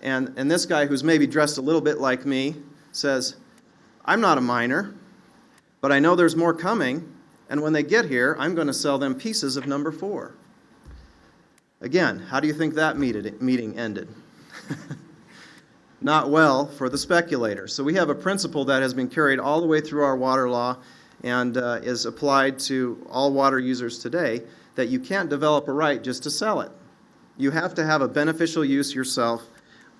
And this guy, who's maybe dressed a little bit like me, says, "I'm not a miner, but I know there's more coming, and when they get here, I'm going to sell them pieces of number 4. Again, how do you think that meeting ended? Not well for the speculator. So we have a principle that has been carried all the way through our water law and is applied to all water users today, that you can't develop a right just to sell it. You have to have a beneficial use yourself,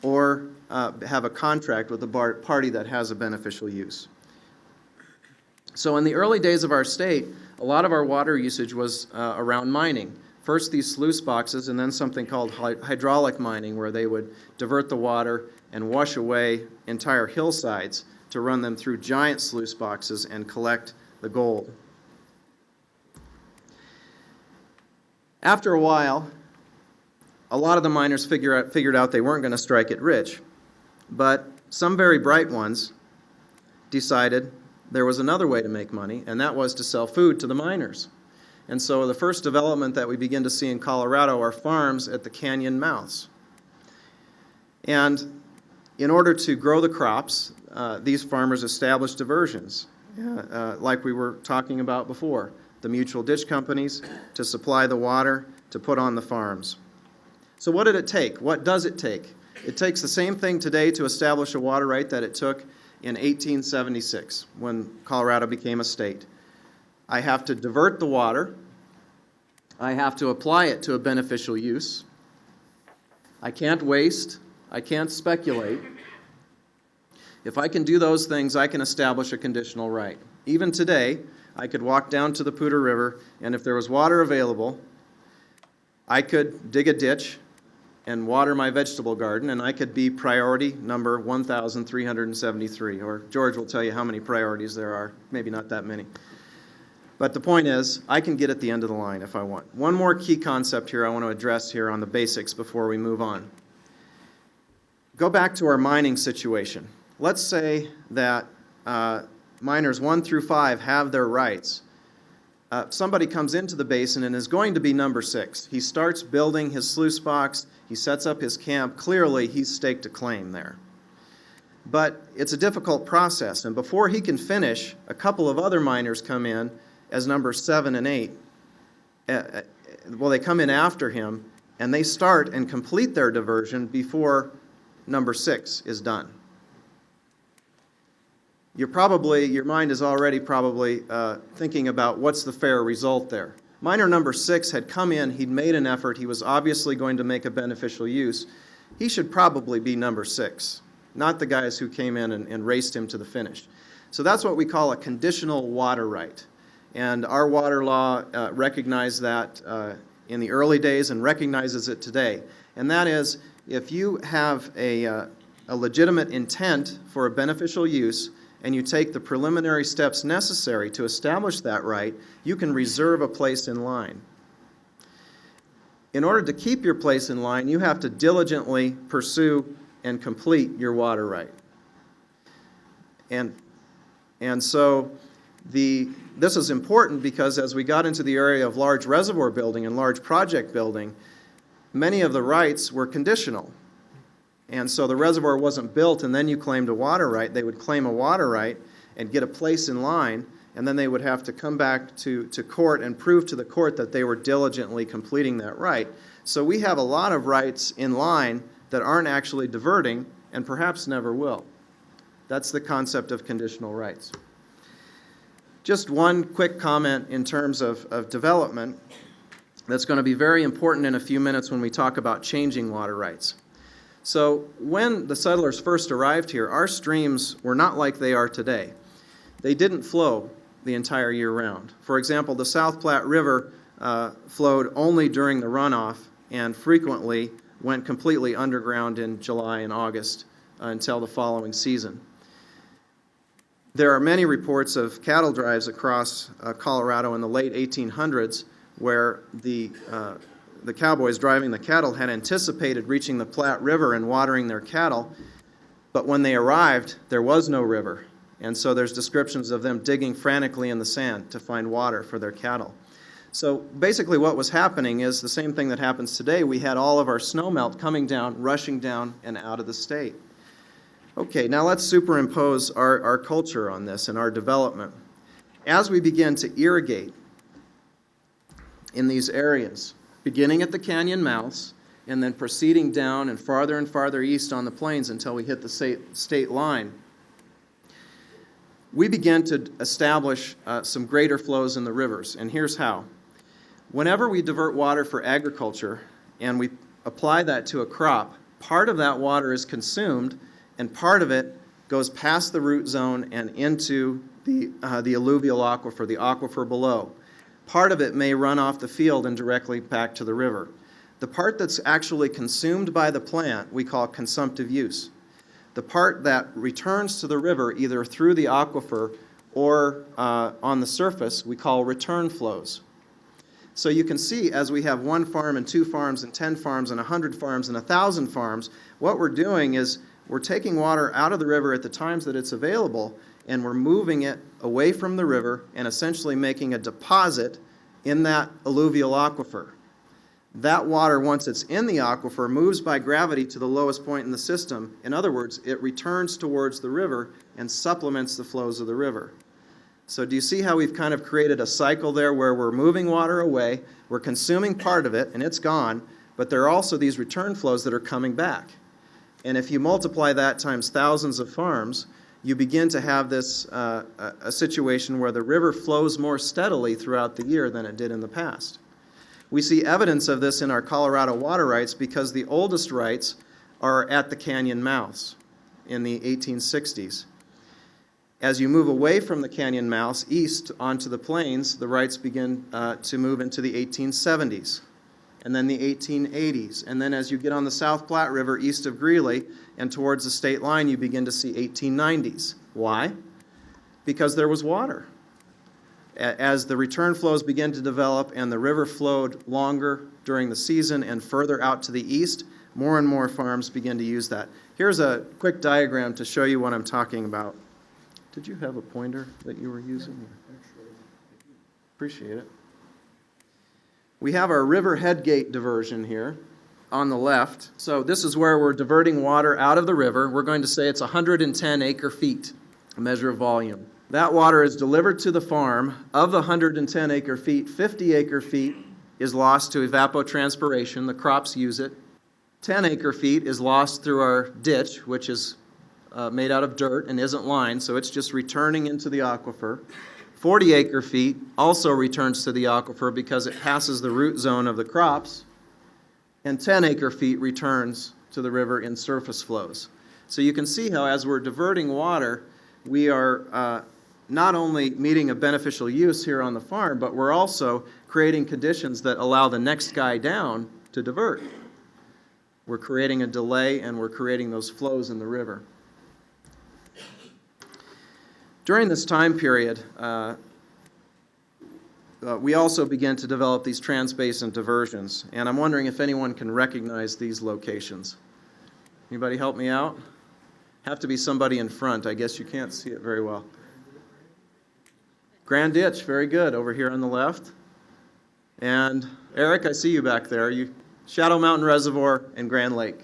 or have a contract with the party that has a beneficial use. So in the early days of our state, a lot of our water usage was around mining. First these sluice boxes, and then something called hydraulic mining, where they would divert the water and wash away entire hillsides to run them through giant sluice boxes and collect the gold. After a while, a lot of the miners figured out they weren't going to strike it rich, but some very bright ones decided there was another way to make money, and that was to sell food to the miners. And so the first development that we begin to see in Colorado are farms at the canyon mouths. And in order to grow the crops, these farmers established diversions, like we were talking about before. The mutual ditch companies to supply the water to put on the farms. So what did it take? What does it take? It takes the same thing today to establish a water right that it took in 1876 when Colorado became a state. I have to divert the water. I have to apply it to a beneficial use. I can't waste. I can't speculate. If I can do those things, I can establish a conditional right. Even today, I could walk down to the Poudre River, and if there was water available, I could dig a ditch and water my vegetable garden, and I could be priority number 1,373. Or George will tell you how many priorities there are. Maybe not that many. But the point is, I can get at the end of the line if I want. One more key concept here I want to address here on the basics before we move on. Go back to our mining situation. Let's say that miners 1 through 5 have their rights. Somebody comes into the basin and is going to be number 6. He starts building his sluice box. He sets up his camp. Clearly, he's staked a claim there. But it's a difficult process, and before he can finish, a couple of other miners come in as numbers 7 and 8. They come in after him, and they start and complete their diversion before number 6 is done. Your mind is already probably thinking about what's the fair result there. Miner number 6 had come in, he'd made an effort, he was obviously going to make a beneficial use. He should probably be number 6, not the guys who came in and raced him to the finish. So that's what we call a conditional water right. And our water law recognized that in the early days and recognizes it today. And that is, if you have a legitimate intent for a beneficial use, and you take the preliminary steps necessary to establish that right, you can reserve a place in line. In order to keep your place in line, you have to diligently pursue and complete your water right. And so this is important because as we got into the area of large reservoir building and large project building, many of the rights were conditional. And so the reservoir wasn't built and then you claimed a water right. They would claim a water right and get a place in line, and then they would have to come back to court and prove to the court that they were diligently completing that right. So we have a lot of rights in line that aren't actually diverting and perhaps never will. That's the concept of conditional rights. Just one quick comment in terms of development that's going to be very important in a few minutes when we talk about changing water rights. So when the settlers first arrived here, our streams were not like they are today. They didn't flow the entire year round. For example, the South Platte River flowed only during the runoff and frequently went completely underground in July and August until the following season. There are many reports of cattle drives across Colorado in the late 1800s where the cowboys driving the cattle had anticipated reaching the Platte River and watering their cattle, but when they arrived, there was no river. And so there's descriptions of them digging frantically in the sand to find water for their cattle. So basically what was happening is the same thing that happens today. We had all of our snowmelt coming down, rushing down and out of the state. Okay, now let's superimpose our culture on this and our development. As we begin to irrigate in these areas, beginning at the canyon mouths and then proceeding down and farther east on the plains until we hit the state line, we begin to establish some greater flows in the rivers. And here's how. Whenever we divert water for agriculture and we apply that to a crop, part of that water is consumed and part of it goes past the root zone and into the alluvial aquifer, the aquifer below. Part of it may run off the field and directly back to the river. The part that's actually consumed by the plant we call consumptive use. The part that returns to the river either through the aquifer or on the surface we call return flows. So you can see as we have 1 farm and 2 farms and 10 farms and 100 farms and 1,000 farms, what we're doing is we're taking water out of the river at the times that it's available and we're moving it away from the river and essentially making a deposit in that alluvial aquifer. That water, once it's in the aquifer, moves by gravity to the lowest point in the system. In other words, it returns towards the river and supplements the flows of the river. So do you see how we've kind of created a cycle there where we're moving water away, we're consuming part of it, and it's gone, but there are also these return flows that are coming back. And if you multiply that times thousands of farms, you begin to have this a situation where the river flows more steadily throughout the year than it did in the past. We see evidence of this in our Colorado water rights because the oldest rights are at the canyon mouths in the 1860s. As you move away from the canyon mouths east onto the plains, the rights begin to move into the 1870s, and then the 1880s. And then as you get on the South Platte River east of Greeley and towards the state line, you begin to see 1890s. Why? Because there was water. As the return flows began to develop and the river flowed longer during the season and further out to the east, more and more farms began to use that. Here's a quick diagram to show you what I'm talking about. Did you have a pointer that you were using? Appreciate it. We have our river headgate diversion here on the left. So this is where we're diverting water out of the river. We're going to say it's 110 acre-feet, a measure of volume. That water is delivered to the farm. Of the 110 acre-feet, 50 acre-feet is lost to evapotranspiration. The crops use it. 10 acre-feet is lost through our ditch, which is made out of dirt and isn't lined, so it's just returning into the aquifer. 40 acre-feet also returns to the aquifer because it passes the root zone of the crops. And 10 acre-feet returns to the river in surface flows. So you can see how as we're diverting water, we are not only meeting a beneficial use here on the farm, but we're also creating conditions that allow the next guy down to divert. We're creating a delay and we're creating those flows in the river. During this time period, we also began to develop these trans-basin diversions, and I'm wondering if anyone can recognize these locations. Anybody help me out? Have to be somebody in front. I guess you can't see it very well. Grand Ditch, very good, over here on the left. And Eric, I see you back there. Shadow Mountain Reservoir and Grand Lake.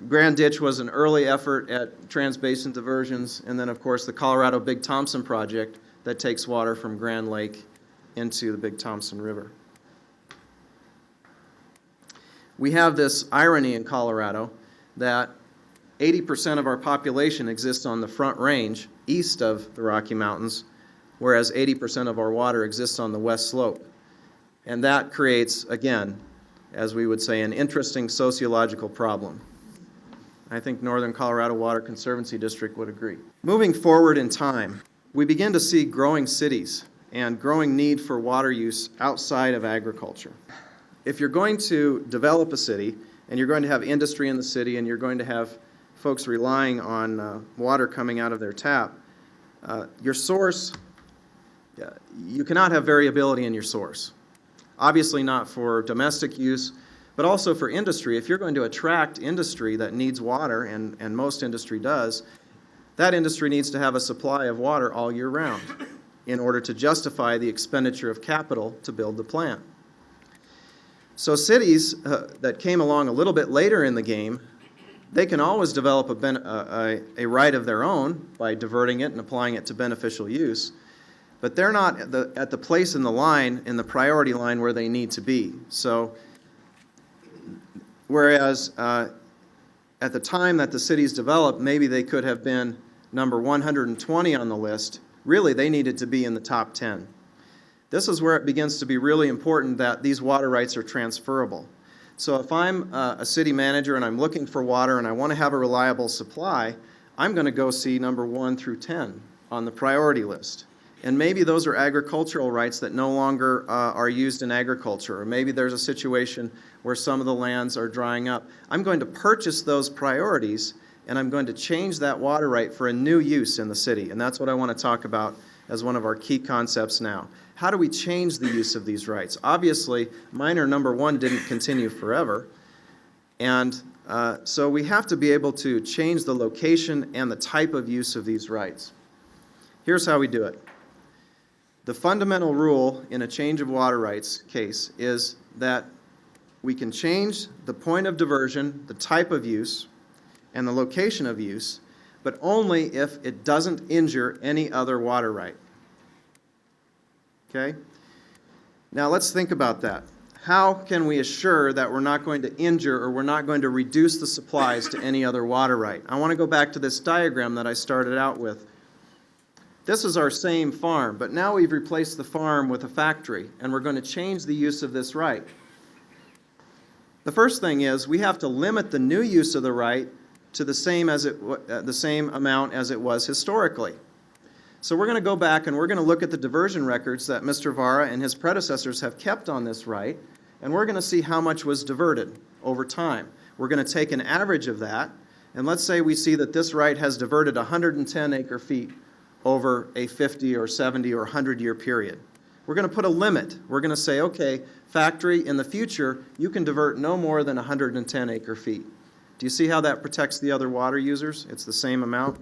Grand Ditch was an early effort at Trans-Basin Diversions, and then of course the Colorado Big Thompson project that takes water from Grand Lake into the Big Thompson River. We have this irony in Colorado that 80% of our population exists on the Front Range east of the Rocky Mountains, whereas 80% of our water exists on the west slope. And that creates, again, as we would say, an interesting sociological problem. I think Northern Colorado Water Conservancy District would agree. Moving forward in time, we begin to see growing cities and growing need for water use outside of agriculture. If you're going to develop a city, and you're going to have industry in the city, and you're going to have folks relying on water coming out of their tap, your source, you cannot have variability in your source. Obviously not for domestic use, but also for industry. If you're going to attract industry that needs water, and most industry does, that industry needs to have a supply of water all year round in order to justify the expenditure of capital to build the plant. So cities that came along a little bit later in the game, they can always develop a right of their own by diverting it and applying it to beneficial use, but they're not at the place in the line, in the priority line where they need to be. So Whereas at the time that the cities developed, maybe they could have been number 120 on the list. Really, they needed to be in the top 10. This is where it begins to be really important that these water rights are transferable. So if I'm a city manager and I'm looking for water and I want to have a reliable supply, I'm going to go see number 1 through 10 on the priority list. And maybe those are agricultural rights that no longer are used in agriculture, or maybe there's a situation where some of the lands are drying up. I'm going to purchase those priorities, and I'm going to change that water right for a new use in the city. And that's what I want to talk about as one of our key concepts now. How do we change the use of these rights? Obviously, minor number 1 didn't continue forever. And so we have to be able to change the location and the type of use of these rights. Here's how we do it. The fundamental rule in a change of water rights case is that we can change the point of diversion, the type of use, and the location of use, but only if it doesn't injure any other water right. Okay? Now let's think about that. How can we assure that we're not going to injure or we're not going to reduce the supplies to any other water right? I want to go back to this diagram that I started out with. This is our same farm, but now we've replaced the farm with a factory, and we're going to change the use of this right. The first thing is we have to limit the new use of the right to the same amount as it was historically. So we're going to go back and we're going to look at the diversion records that Mr. Vara and his predecessors have kept on this right, and we're going to see how much was diverted over time. We're going to take an average of that, and let's say we see that this right has diverted 110 acre-feet over a 50 or 70 or 100-year period. We're going to put a limit. We're going to say, okay, factory, in the future, you can divert no more than 110 acre-feet. Do you see how that protects the other water users? It's the same amount.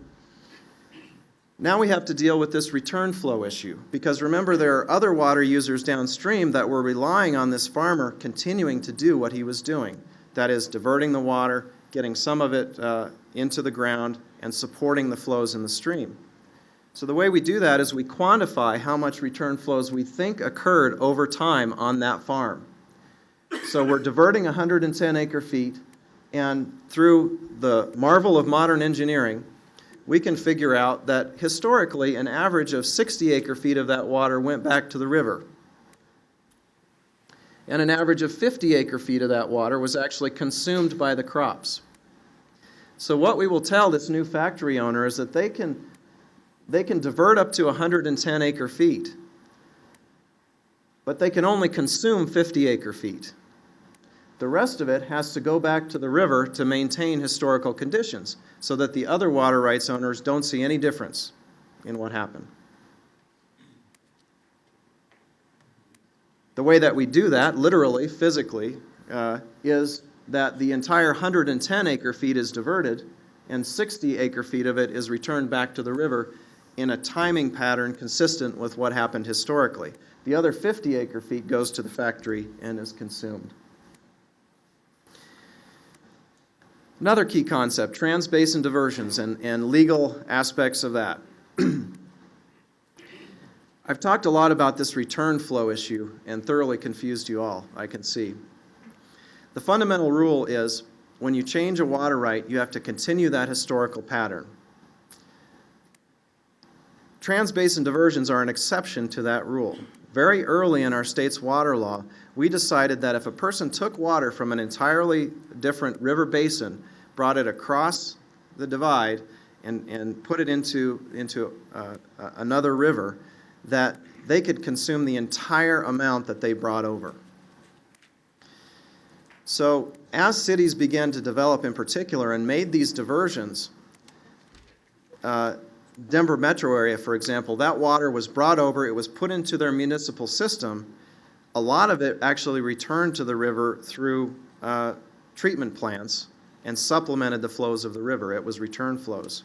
Now we have to deal with this return flow issue, because remember, there are other water users downstream that were relying on this farmer continuing to do what he was doing. That is, diverting the water, getting some of it into the ground, and supporting the flows in the stream. So the way we do that is we quantify how much return flows we think occurred over time on that farm. So we're diverting 110 acre-feet, and through the marvel of modern engineering, we can figure out that historically an average of 60 acre-feet of that water went back to the river. And an average of 50 acre-feet of that water was actually consumed by the crops. So what we will tell this new factory owner is that they can divert up to 110 acre-feet, but they can only consume 50 acre-feet. The rest of it has to go back to the river to maintain historical conditions so that the other water rights owners don't see any difference in what happened. The way that we do that, literally, physically, is that the entire 110 acre-feet is diverted and 60 acre-feet of it is returned back to the river in a timing pattern consistent with what happened historically. The other 50 acre-feet goes to the factory and is consumed. Another key concept, trans-basin diversions and legal aspects of that. I've talked a lot about this return flow issue and thoroughly confused you all, I can see. The fundamental rule is when you change a water right, you have to continue that historical pattern. Trans-basin diversions are an exception to that rule. Very early in our state's water law, we decided that if a person took water from an entirely different river basin, brought it across the divide, and put it into another river, that they could consume the entire amount that they brought over. So as cities began to develop in particular and made these diversions, Denver metro area, for example, that water was brought over, it was put into their municipal system. A lot of it actually returned to the river through treatment plants and supplemented the flows of the river. It was return flows.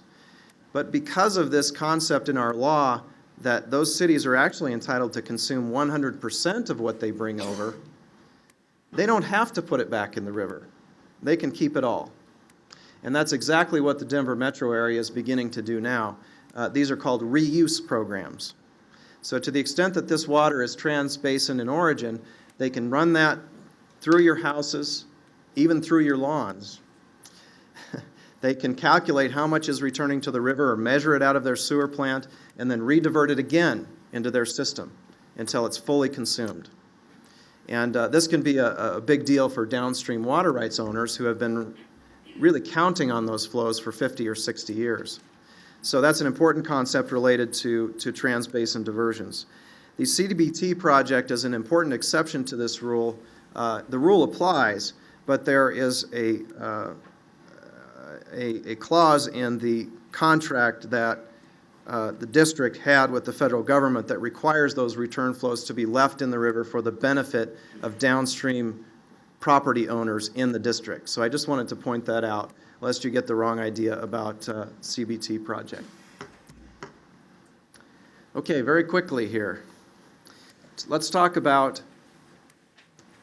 But because of this concept in our law that those cities are actually entitled to consume 100% of what they bring over, they don't have to put it back in the river. They can keep it all. And that's exactly what the Denver metro area is beginning to do now. These are called reuse programs. So to the extent that this water is trans-basin in origin, they can run that through your houses, even through your lawns. They can calculate how much is returning to the river or measure it out of their sewer plant and then redivert it again into their system until it's fully consumed. And this can be a big deal for downstream water rights owners who have been really counting on those flows for 50 or 60 years. So that's an important concept related to trans-basin diversions. The CDBT project is an important exception to this rule. The rule applies, but there is a clause in the contract that the district had with the federal government that requires those return flows to be left in the river for the benefit of downstream property owners in the district. So I just wanted to point that out, lest you get the wrong idea about CBT project. Okay, very quickly here. Let's talk about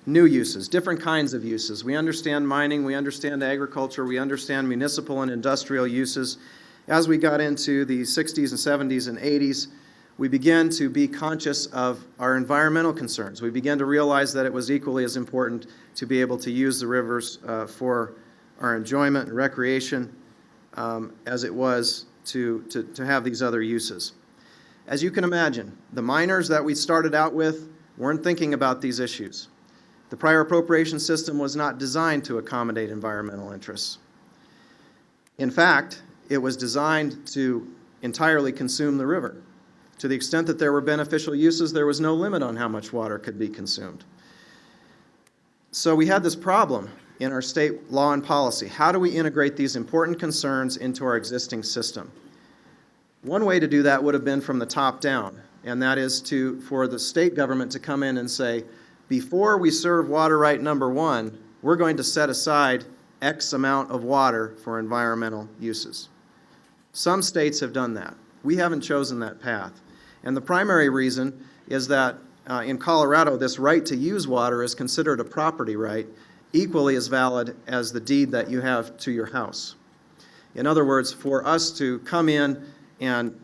new uses, different kinds of uses. We understand mining, we understand agriculture, we understand municipal and industrial uses. As we got into the 60s and 70s and 80s, we began to be conscious of our environmental concerns. We began to realize that it was equally as important to be able to use the rivers for our enjoyment and recreation as it was to have these other uses. As you can imagine, the miners that we started out with weren't thinking about these issues. The prior appropriation system was not designed to accommodate environmental interests. In fact, it was designed to entirely consume the river. To the extent that there were beneficial uses, there was no limit on how much water could be consumed. So we had this problem in our state law and policy. How do we integrate these important concerns into our existing system? One way to do that would have been from the top down, and that is for the state government to come in and say, before we serve water right number one, we're going to set aside X amount of water for environmental uses. Some states have done that. We haven't chosen that path. And the primary reason is that in Colorado, this right to use water is considered a property right, equally as valid as the deed that you have to your house. In other words, for us to come in and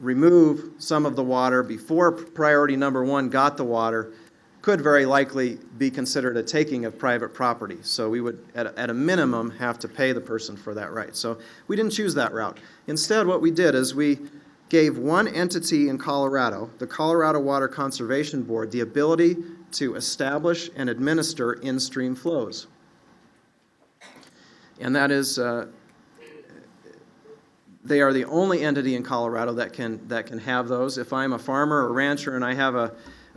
remove some of the water before priority number one got the water could very likely be considered a taking of private property. So we would, at a minimum, have to pay the person for that right. So we didn't choose that route. Instead, what we did is we gave one entity in Colorado, the Colorado Water Conservation Board, the ability to establish and administer in-stream flows. And that is, they are the only entity in Colorado that can have those. If I'm a farmer or rancher and I have a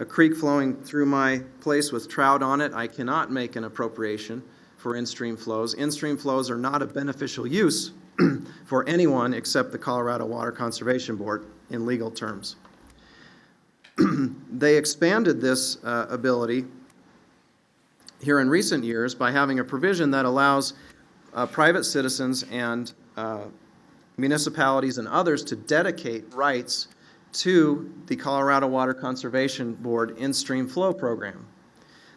creek flowing through my place with trout on it, I cannot make an appropriation for in-stream flows. In-stream flows are not a beneficial use for anyone except the Colorado Water Conservation Board in legal terms. They expanded this ability here in recent years by having a provision that allows private citizens and municipalities and others to dedicate rights to the Colorado Water Conservation Board in-stream flow program.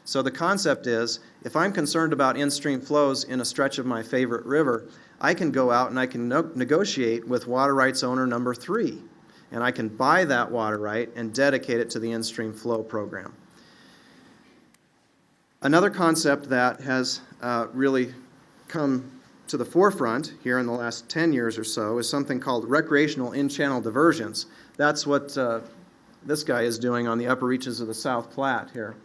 So the concept is, if I'm concerned about in-stream flows in a stretch of my favorite river, I can go out and I can negotiate with water rights owner number 3, and I can buy that water right and dedicate it to the in-stream flow program. Another concept that has really come to the forefront here in the last 10 years or so is something called recreational in-channel diversions. That's what this guy is doing on the upper reaches of the South Platte here.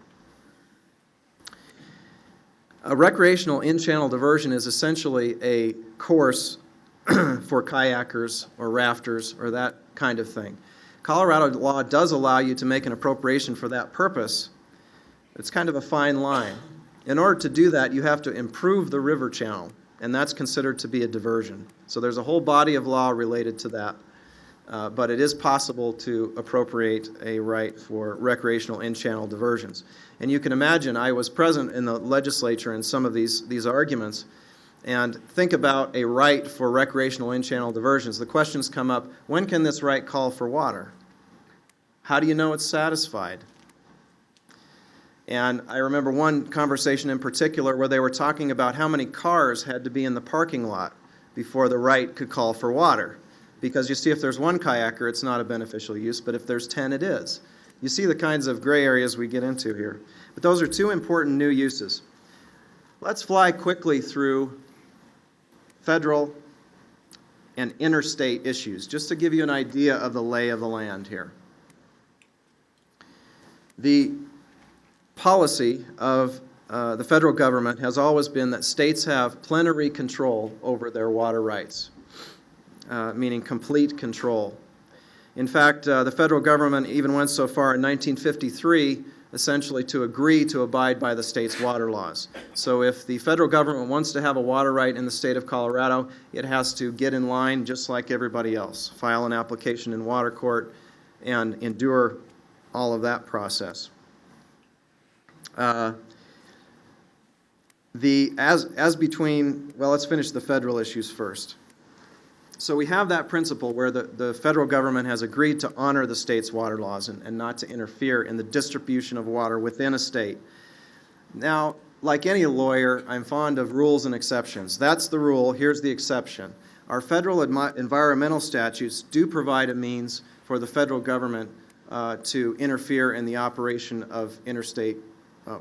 A recreational in-channel diversion is essentially a course for kayakers or rafters or that kind of thing. Colorado law does allow you to make an appropriation for that purpose. It's kind of a fine line. In order to do that, you have to improve the river channel, and that's considered to be a diversion. So there's a whole body of law related to that. But it is possible to appropriate a right for recreational in-channel diversions. And you can imagine, I was present in the legislature in some of these arguments, and think about a right for recreational in-channel diversions. The questions come up, when can this right call for water? How do you know it's satisfied? And I remember one conversation in particular where they were talking about how many cars had to be in the parking lot before the right could call for water. Because you see, if there's one kayaker, it's not a beneficial use, but if there's 10, it is. You see the kinds of gray areas we get into here. But those are two important new uses. Let's fly quickly through federal and interstate issues, just to give you an idea of the lay of the land here. The policy of the federal government has always been that states have plenary control over their water rights, meaning complete control. In fact, the federal government even went so far in 1953 essentially to agree to abide by the state's water laws. So if the federal government wants to have a water right in the state of Colorado, it has to get in line just like everybody else, file an application in water court, and endure all of that process. Well, let's finish the federal issues first. So we have that principle where the federal government has agreed to honor the state's water laws and not to interfere in the distribution of water within a state. Now, like any lawyer, I'm fond of rules and exceptions. That's the rule, here's the exception. Our federal environmental statutes do provide a means for the federal government to interfere in the operation of interstate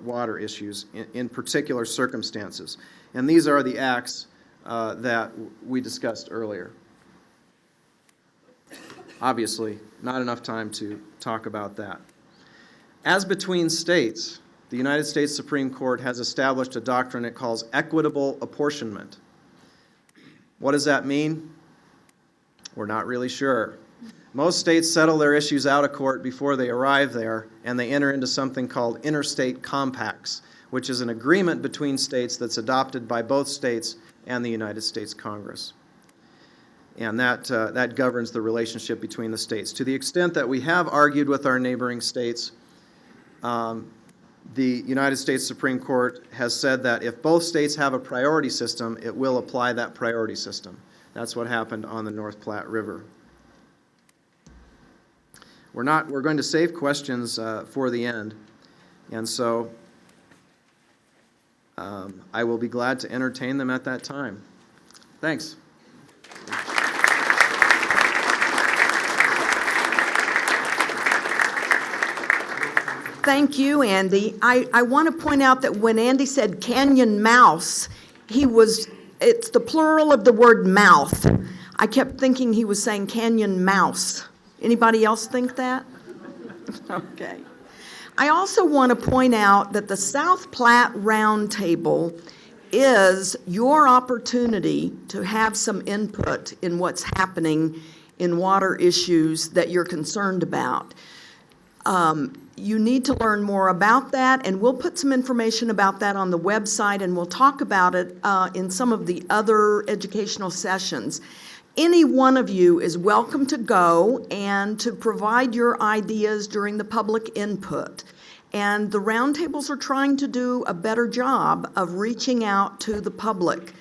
water issues in particular circumstances. And these are the acts that we discussed earlier. Obviously, not enough time to talk about that. As between states, the United States Supreme Court has established a doctrine it calls equitable apportionment. What does that mean? We're not really sure. Most states settle their issues out of court before they arrive there, and they enter into something called interstate compacts, which is an agreement between states that's adopted by both states and the United States Congress. And that governs the relationship between the states. To the extent that we have argued with our neighboring states, the United States Supreme Court has said that if both states have a priority system, it will apply that priority system. That's what happened on the North Platte River. We're going to save questions for the end, and so I will be glad to entertain them at that time. Thanks. Thank you, Andy. I want to point out that when Andy said canyon mouse, it's the plural of the word mouth. I kept thinking he was saying canyon mouse. Anybody else think that? Okay. I also want to point out that the South Platte Roundtable is your opportunity to have some input in what's happening in water issues that you're concerned about. You need to learn more about that, and we'll put some information about that on the website, and we'll talk about it in some of the other educational sessions. Any one of you is welcome to go and to provide your ideas during the public input. And the roundtables are trying to do a better job of reaching out to the public,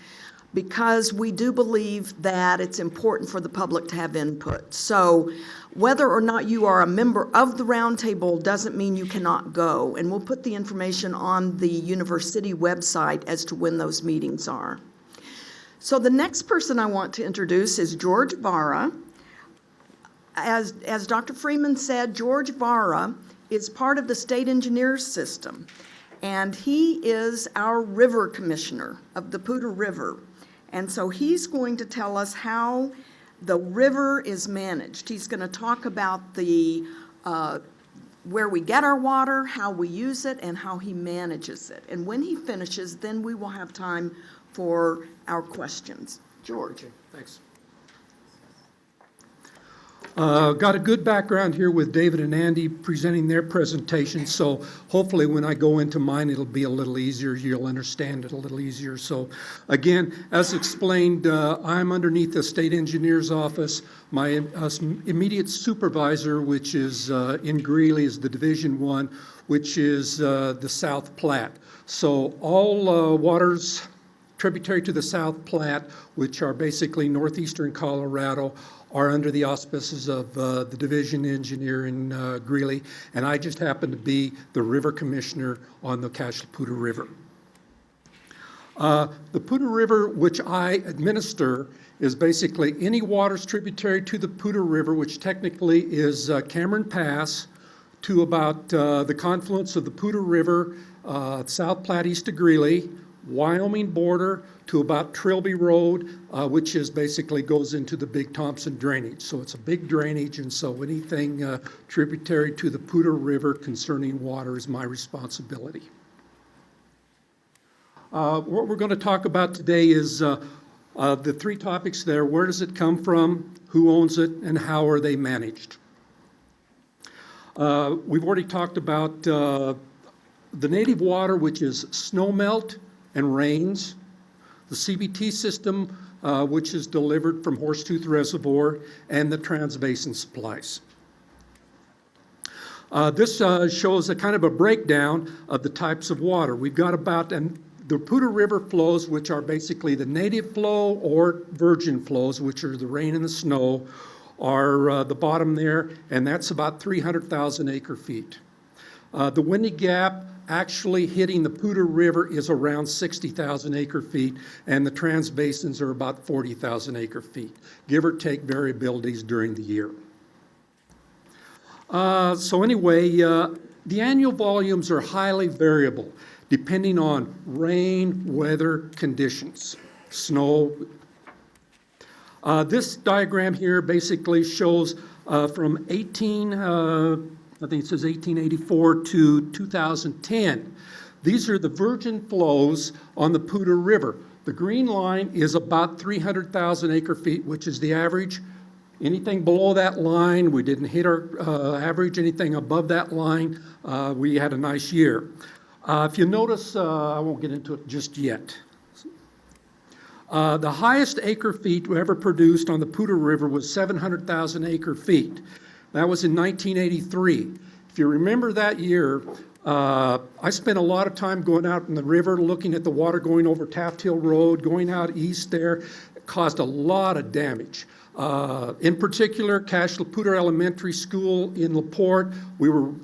because we do believe that it's important for the public to have input. So whether or not you are a member of the roundtable doesn't mean you cannot go. And we'll put the information on the university website as to when those meetings are. So the next person I want to introduce is George Vara. As Dr. Freeman said, George Vara is part of the state engineers system, and he is our river commissioner of the Poudre River. And so he's going to tell us how the river is managed. He's going to talk about the where we get our water, how we use it, and how he manages it. And when he finishes, then we will have time for our questions. George. Thanks. Got a good background here with David and Andy presenting their presentation, so hopefully when I go into mine it'll be a little easier, you'll understand it a little easier. So again, as explained, I'm underneath the state engineer's office. My immediate supervisor, which is in Greeley, is the Division 1, which is the South Platte. So all waters tributary to the South Platte, which are basically northeastern Colorado, are under the auspices of the division engineer in Greeley, and I just happen to be the river commissioner on the Poudre River. The Poudre River, which I administer, is basically any waters tributary to the Poudre River, which technically is Cameron Pass, to about the confluence of the Poudre River, South Platte east of Greeley, Wyoming border to about Trilby Road, which is basically goes into the Big Thompson drainage. So it's a big drainage, and so anything tributary to the Poudre River concerning water is my responsibility. What we're going to talk about today is the three topics there. Where does it come from? Who owns it? And how are they managed? We've already talked about the native water, which is snowmelt and rains, the CBT system, which is delivered from Horsetooth Reservoir, and the Trans-Basin supplies. This shows a kind of a breakdown of the types of water. We've got about, and the Poudre River flows, which are basically the native flow or virgin flows, which are the rain and the snow, are the bottom there, and that's about 300,000 acre feet. The Windy Gap actually hitting the Poudre River is around 60,000 acre feet, and the Trans-Basins are about 40,000 acre feet, give or take variabilities during the year. So anyway, the annual volumes are highly variable, depending on rain, weather, conditions, snow. This diagram here basically shows from I think it says 1884 to 2010. These are the virgin flows on the Poudre River. The green line is about 300,000 acre feet, which is the average. Anything below that line, we didn't hit our average. Anything above that line, we had a nice year. If you notice, I won't get into it just yet. The highest acre feet ever produced on the Poudre River was 700,000 acre feet. That was in 1983. If you remember that year, I spent a lot of time going out in the river, looking at the water going over Taft Hill Road, going out east there. It caused a lot of damage. In particular, Cache Poudre Elementary School in LaPorte,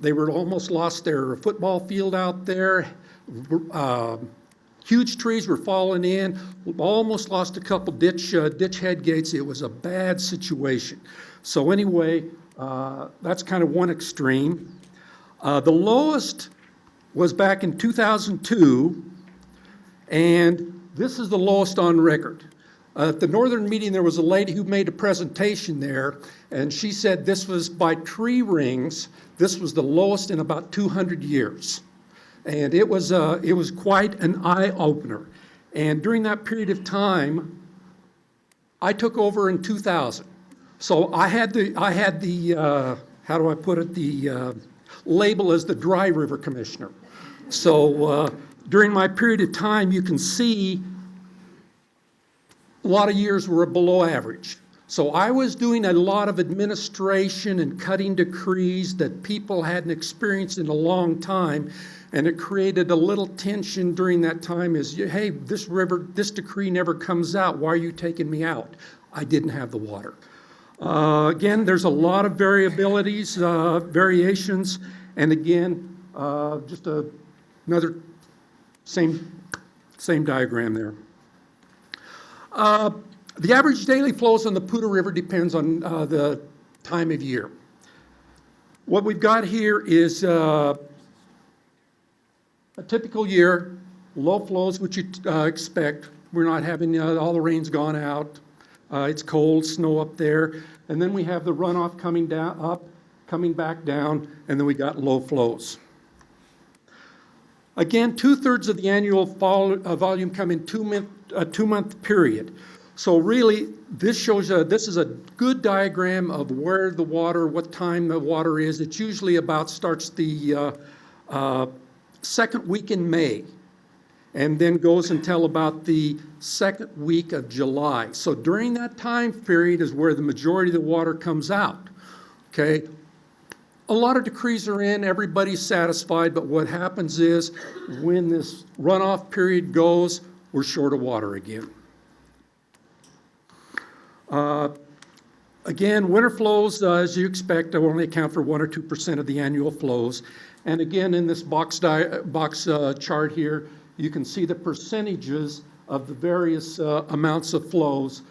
they were almost lost their football field out there. Huge trees were falling in, almost lost a couple ditch head gates. It was a bad situation. So anyway, that's kind of one extreme. The lowest was back in 2002, and this is the lowest on record. At the Northern meeting, there was a lady who made a presentation there, and she said this was by tree rings. This was the lowest in about 200 years. And it was quite an eye-opener. And during that period of time, I took over in 2000. So I had the how do I put it, the label as the dry river commissioner. So during my period of time, you can see a lot of years were below average. So I was doing a lot of administration and cutting decrees that people hadn't experienced in a long time, and it created a little tension during that time is, hey, this decree never comes out. Why are you taking me out? I didn't have the water. Again, there's a lot of variabilities, variations, and again, just another same diagram there. The average daily flows on the Poudre River depends on the time of year. What we've got here is a typical year, low flows, which you expect. We're not having all the rain's gone out. It's cold, snow up there. And then we have the runoff coming down, up, coming back down, and then we got low flows. Again, 2/3 of the annual volume come in a two-month period. So really, this shows this is a good diagram of where the water, what time the water is. It usually starts the second week in May, and then goes until about the second week of July. So during that time period is where the majority of the water comes out. Okay. A lot of decrees are in, everybody's satisfied, but what happens is when this runoff period goes, we're short of water again. Again, winter flows, as you expect, only account for 1 or 2% of the annual flows. And again, in this box chart here, you can see the percentages of the various amounts of flows.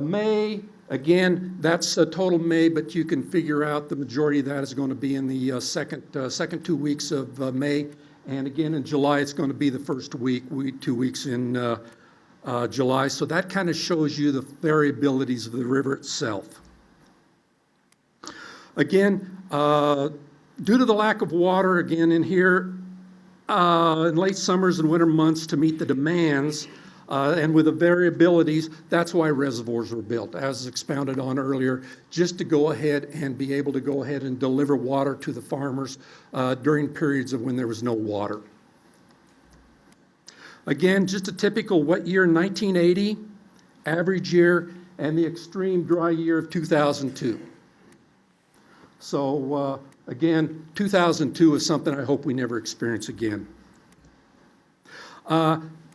May, again, that's total May, but you can figure out the majority of that is going to be in the second 2 weeks of May, And again, in July, it's going to be the first week, 2 weeks in July. So that kind of shows you the variabilities of the river itself. Again, due to the lack of water, again in here, in late summers and winter months to meet the demands, and with the variabilities, that's why reservoirs were built, as expounded on earlier, just to go ahead and be able to go ahead and deliver water to the farmers during periods of when there was no water. Again, just a typical wet year in 1980, average year, and the extreme dry year of 2002. So again, 2002 is something I hope we never experience again.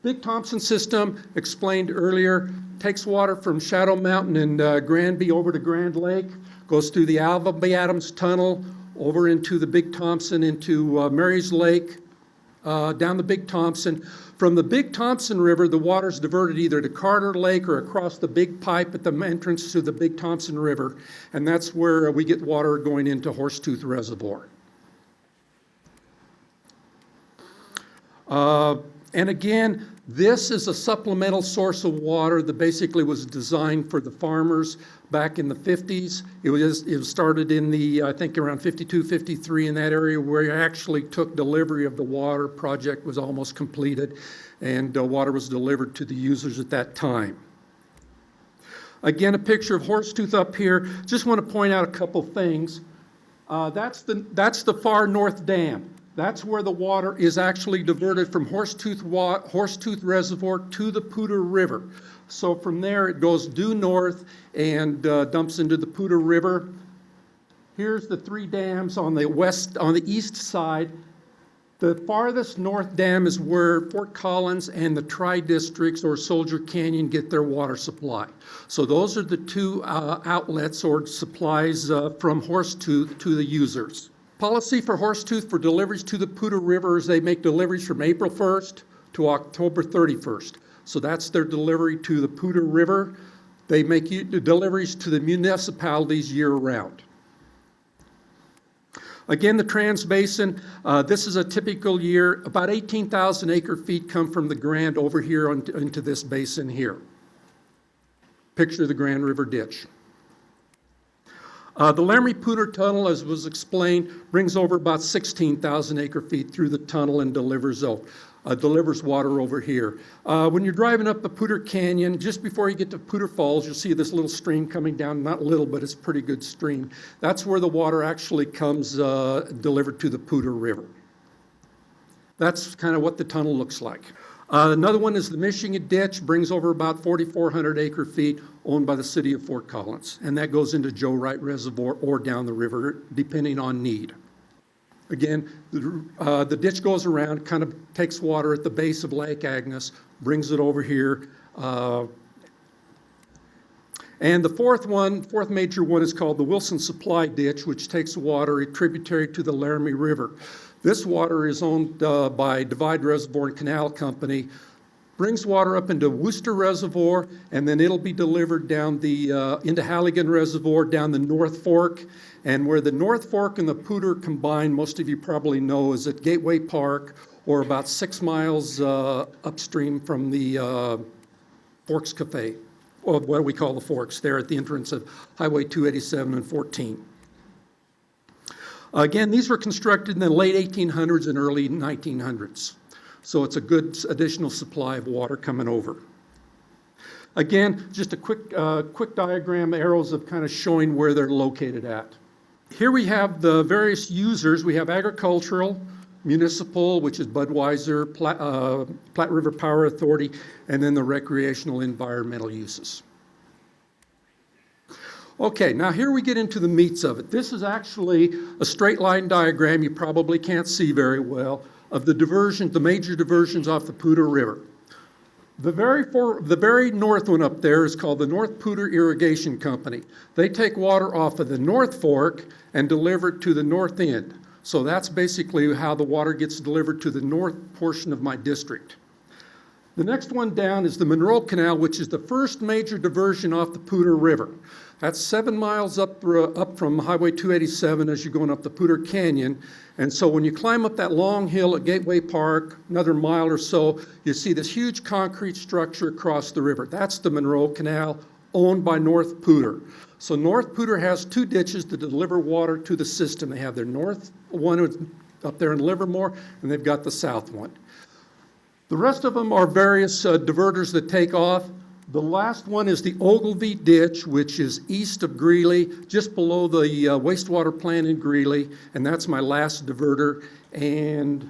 Big Thompson system, explained earlier, takes water from Shadow Mountain and Granby over to Grand Lake, goes through the Alva B. Adams Tunnel, over into the Big Thompson, into Mary's Lake, down the Big Thompson. From the Big Thompson River, the water is diverted either to Carter Lake or across the big pipe at the entrance to the Big Thompson River, and that's where we get water going into Horsetooth Reservoir. And again, this is a supplemental source of water that basically was designed for the farmers back in the 50s. It was started in the, I think around 52, 53 in that area, where you actually took delivery of the water. Project was almost completed, and water was delivered to the users at that time. Again, a picture of Horsetooth up here. Just want to point out a couple things. That's the far north dam. That's where the water is actually diverted from Horsetooth Reservoir to the Poudre River. So from there it goes due north and dumps into the Poudre River. Here's the three dams on the east side. The farthest north dam is where Fort Collins and the Tri-Districts or Soldier Canyon get their water supply. So those are the two outlets or supplies from Horsetooth to the users. Policy for Horsetooth for deliveries to the Poudre River is they make deliveries from April 1st to October 31st. So that's their delivery to the Poudre River. They make deliveries to the municipalities year-round. Again, the Trans-Basin, this is a typical year. About 18,000 acre-feet come from the Grand over here into this basin here. Picture the Grand River ditch. The Laramie-Poudre Tunnel, as was explained, brings over about 16,000 acre-feet through the tunnel and delivers water over here. When you're driving up the Poudre Canyon, just before you get to Poudre Falls, you'll see this little stream coming down. Not little, but it's a pretty good stream. That's where the water actually comes delivered to the Poudre River. That's kind of what the tunnel looks like. Another one is the Michigan Ditch, brings over about 4,400 acre-feet, owned by the city of Fort Collins. And that goes into Joe Wright Reservoir or down the river, depending on need. Again, the ditch goes around, kind of takes water at the base of Lake Agnes, brings it over here. And the fourth major one is called the Wilson Supply Ditch, which takes water, a tributary to the Laramie River. This water is owned by Divide Reservoir and Canal Company, brings water up into Worcester Reservoir, and then it'll be delivered down into Halligan Reservoir, down the North Fork. And where the North Fork and the Poudre combine, most of you probably know, is at Gateway Park, or about 6 miles upstream from the Forks Cafe, or what we call the Forks, there at the entrance of Highway 287 and 14. Again, these were constructed in the late 1800s and early 1900s. So it's a good additional supply of water coming over. Again, just a quick diagram, arrows of kind of showing where they're located at. Here we have the various users. We have agricultural, municipal, which is Budweiser, Platte River Power Authority, and then the recreational environmental uses. Okay, now here we get into the meats of it. This is actually a straight line diagram, you probably can't see very well, of the major diversions off the Poudre River. The very north one up there is called the North Poudre Irrigation Company. They take water off of the North Fork and deliver it to the north end. So that's basically how the water gets delivered to the north portion of my district. The next one down is the Monroe Canal, which is the first major diversion off the Poudre River. That's 7 miles up from Highway 287 as you're going up the Poudre Canyon. And so when you climb up that long hill at Gateway Park, another mile or so, you see this huge concrete structure across the river. That's the Monroe Canal, owned by North Poudre. So North Poudre has 2 ditches to deliver water to the system. They have their north one up there in Livermore, and they've got the south one. The rest of them are various diverters that take off. The last one is the Ogilvie Ditch, which is east of Greeley, just below the wastewater plant in Greeley, and that's my last diverter. And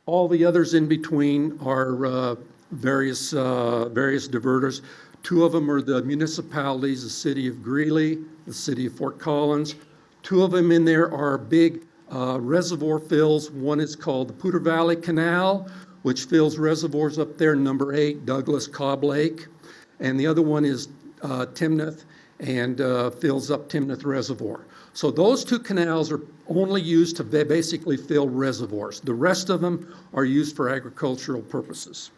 all the others in between are various diverters. 2 of them are the municipalities, the city of Greeley, the city of Fort Collins. 2 of them in there are big reservoir fills. One is called the Poudre Valley Canal, which fills reservoirs up there, number 8, Douglas Cobb Lake. And the other one is Timnath and fills up Timnath Reservoir. So those 2 canals are only used to basically fill reservoirs. The rest of them are used for agricultural purposes.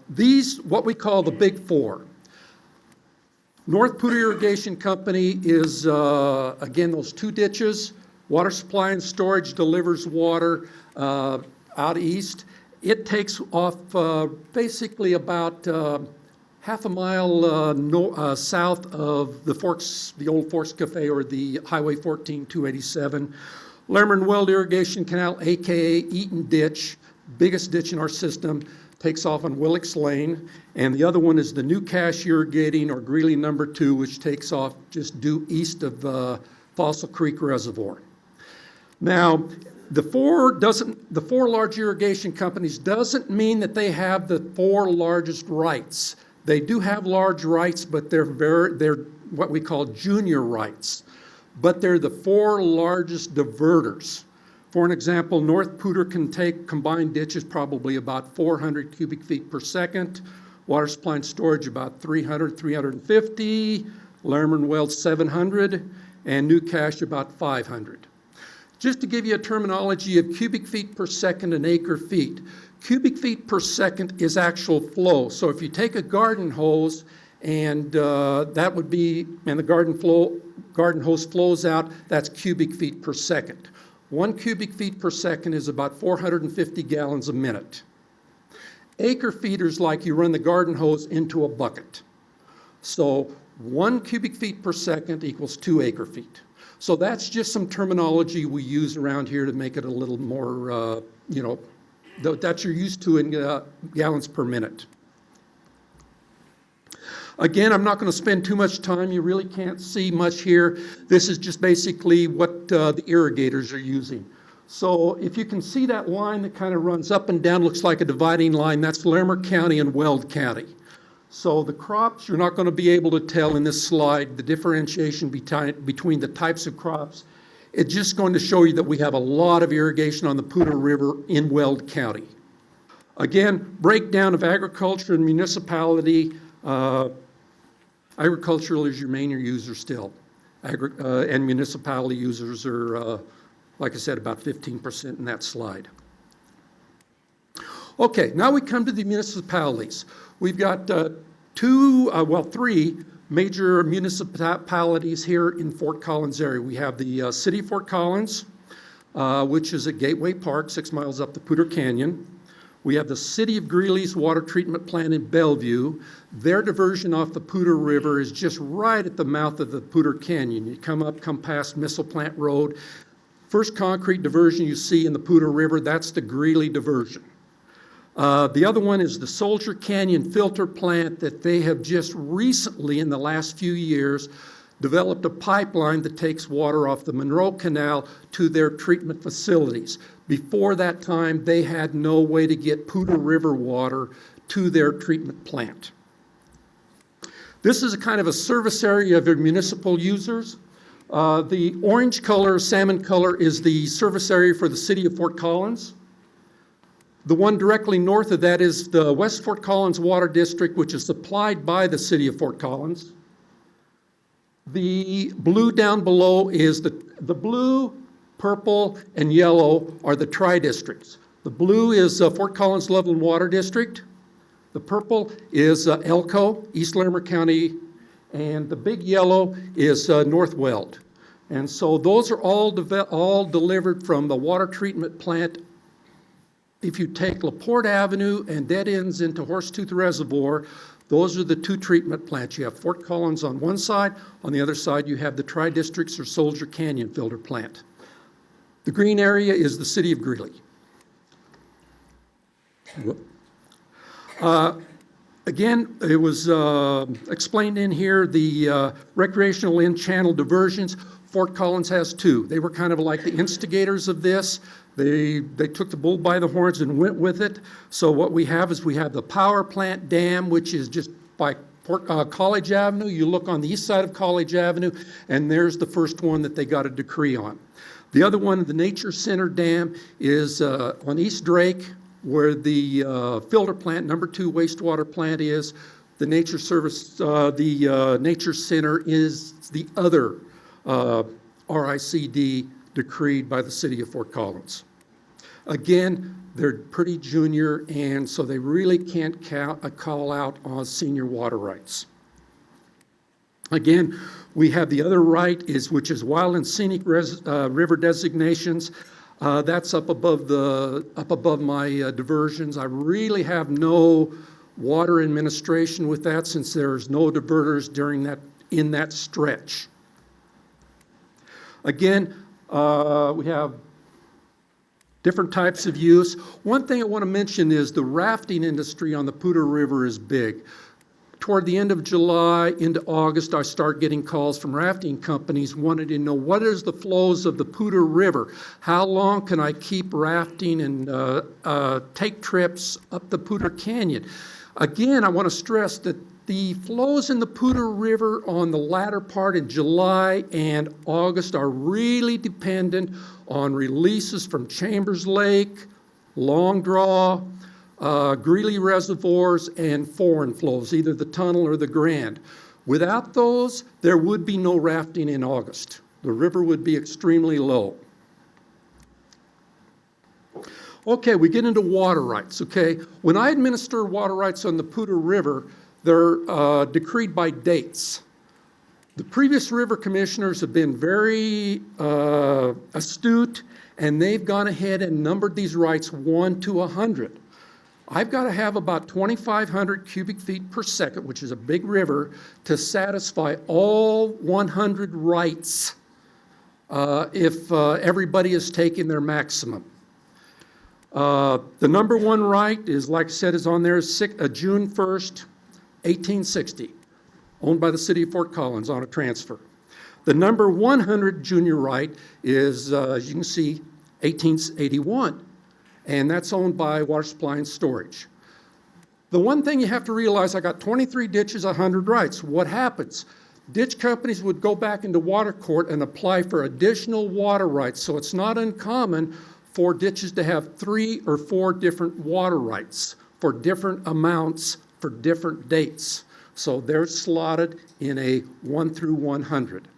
These, what we call the Big 4. North Poudre Irrigation Company is, again, those 2 ditches. Water supply and storage delivers water out east. It takes off basically about half a mile south of the old Forks Cafe or the Highway 14 287. Lerman Weld Irrigation Canal, aka Eaton Ditch, biggest ditch in our system, takes off on Willix Lane. And the other one is the New Cache Irrigating or Greeley number 2, which takes off just due east of Fossil Creek Reservoir. Now, the 4 large irrigation companies doesn't mean that they have the 4 largest rights. They do have large rights, but they're what we call junior rights. But they're the 4 largest diverters. For an example, North Poudre can take combined ditches probably about 400 cubic feet per second. Water supply and storage about 300, 350. Lerman Weld 700, and New Cache about 500. Just to give you a terminology of cubic feet per second and acre feet. Cubic feet per second is actual flow. So if you take a garden hose and that would be, and the garden hose flows out, that's cubic feet per second. 1 cubic feet per second is about 450 gallons a minute. Acre feet is like you run the garden hose into a bucket. So 1 cubic feet per second equals 2 acre feet. So that's just some terminology we use around here to make it a little more, that you're used to in gallons per minute. Again, I'm not going to spend too much time. You really can't see much here. This is just basically what the irrigators are using. So if you can see that line that kind of runs up and down, looks like a dividing line, that's Larimer County and Weld County. So the crops, you're not going to be able to tell in this slide the differentiation between the types of crops. It's just going to show you that we have a lot of irrigation on the Poudre River in Weld County. Again, breakdown of agriculture and municipality. Agricultural is your main user still. And municipality users are, like I said, about 15% in that slide. Okay, now we come to the municipalities. We've got 3 major municipalities here in Fort Collins area. We have the city of Fort Collins, which is at Gateway Park, 6 miles up the Poudre Canyon. We have the city of Greeley's water treatment plant in Bellevue. Their diversion off the Poudre River is just right at the mouth of the Poudre Canyon. You come past Missile Plant Road. First concrete diversion you see in the Poudre River, that's the Greeley diversion. The other one is the Soldier Canyon filter plant that they have just recently, in the last few years, developed a pipeline that takes water off the Monroe Canal to their treatment facilities. Before that time, they had no way to get Poudre River water to their treatment plant. This is a kind of a service area of their municipal users. The orange color, salmon color, is the service area for the city of Fort Collins. The one directly north of that is the West Fort Collins Water District, which is supplied by the city of Fort Collins. The blue down below is the blue, purple, and yellow are the tri-districts. The blue is Fort Collins Loveland Water District. The purple is Elko, East Larimer County, and the big yellow is North Weld. And so those are all delivered from the water treatment plant. If you take LaPorte Avenue and dead ends into Horsetooth Reservoir, those are the two treatment plants. You have Fort Collins on one side. On the other side, you have the Tri-Districts or Soldier Canyon filter plant. The green area is the city of Greeley. Again, it was explained in here, the recreational in-channel diversions. Fort Collins has two. They were kind of like the instigators of this. They took the bull by the horns and went with it. So what we have is we have the power plant dam, which is just by College Avenue. You look on the east side of College Avenue, and there's the first one that they got a decree on. The other one, the Nature Center Dam, is on East Drake, where the filter plant, number 2 wastewater plant is. The Nature Service, the Nature Center is the other RICD decreed by the city of Fort Collins. Again, they're pretty junior, and so they really can't call out on senior water rights. Again, we have the other right, which is wild and scenic river designations. That's up above my diversions. I really have no water administration with that, since there's no diverters in that stretch. Again, we have different types of use. One thing I want to mention is the rafting industry on the Poudre River is big. Toward the end of July into August, I start getting calls from rafting companies wanting to know what is the flows of the Poudre River. How long can I keep rafting and take trips up the Poudre Canyon? Again, I want to stress that the flows in the Poudre River on the latter part in July and August are really dependent on releases from Chambers Lake, Long Draw, Greeley reservoirs, and foreign flows, either the Tunnel or the Grand. Without those, there would be no rafting in August. The river would be extremely low. Okay, we get into water rights, okay? When I administer water rights on the Poudre River, they're decreed by dates. The previous river commissioners have been very astute, and they've gone ahead and numbered these rights 1 to 100. I've got to have about 2,500 cubic feet per second, which is a big river, to satisfy all 100 rights if everybody is taking their maximum. The number 1 right is, like I said, is on there, June 1st, 1860, owned by the city of Fort Collins on a transfer. The number 100 junior right is, as you can see, 1881, and that's owned by Water Supply and Storage. The one thing you have to realize, I got 23 ditches, 100 rights. What happens? Ditch companies would go back into water court and apply for additional water rights, so it's not uncommon for ditches to have 3 or 4 different water rights for different amounts for different dates. So they're slotted in a 1 through 100.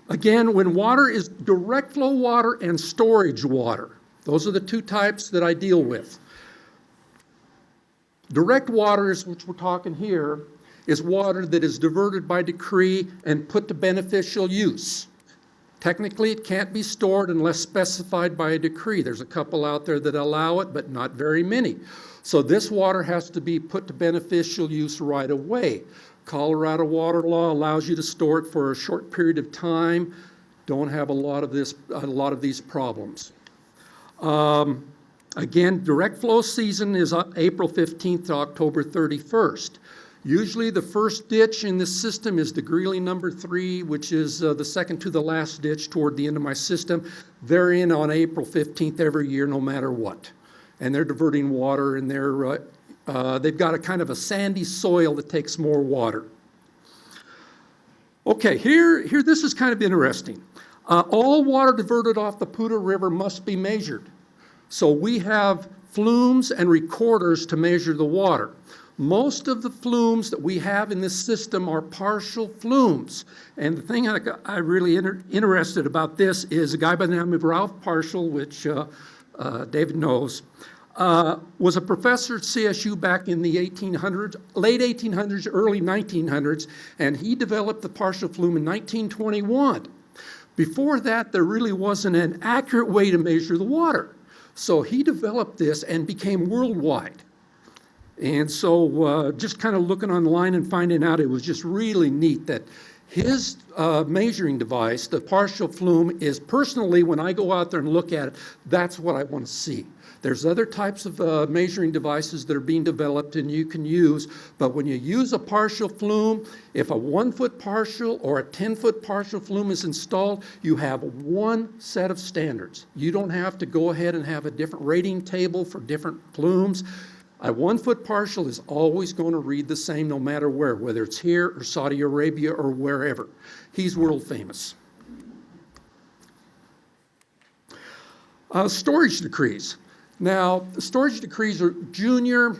Again, when water is direct flow water and storage water, those are the 2 types that I deal with. Direct water, which we're talking here, is water that is diverted by decree and put to beneficial use. Technically, it can't be stored unless specified by a decree. There's a couple out there that allow it, but not very many. So this water has to be put to beneficial use right away. Colorado water law allows you to store it for a short period of time. Don't have a lot of these problems. Again, direct flow season is April 15th to October 31st. Usually the first ditch in this system is the Greeley number 3, which is the second to the last ditch toward the end of my system. They're in on April 15th every year, no matter what. And they're diverting water, and they've got a kind of a sandy soil that takes more water. Okay, here this is kind of interesting. All water diverted off the Poudre River must be measured. So we have flumes and recorders to measure the water. Most of the flumes that we have in this system are partial flumes. And the thing I really interested about this is a guy by the name of Ralph Partial, which David knows, was a professor at CSU back in the 1800s, late 1800s, early 1900s, and he developed the partial flume in 1921. Before that, there really wasn't an accurate way to measure the water. So he developed this and became worldwide. And so just kind of looking online and finding out, it was just really neat that his measuring device, the partial flume, is personally, when I go out there and look at it, that's what I want to see. There's other types of measuring devices that are being developed and you can use, but when you use a partial flume, if a 1-foot partial or a 10-foot partial flume is installed, you have one set of standards. You don't have to go ahead and have a different rating table for different flumes. A 1-foot partial is always going to read the same no matter where, whether it's here or Saudi Arabia or wherever. He's world famous. Storage decrees. Now, storage decrees are junior.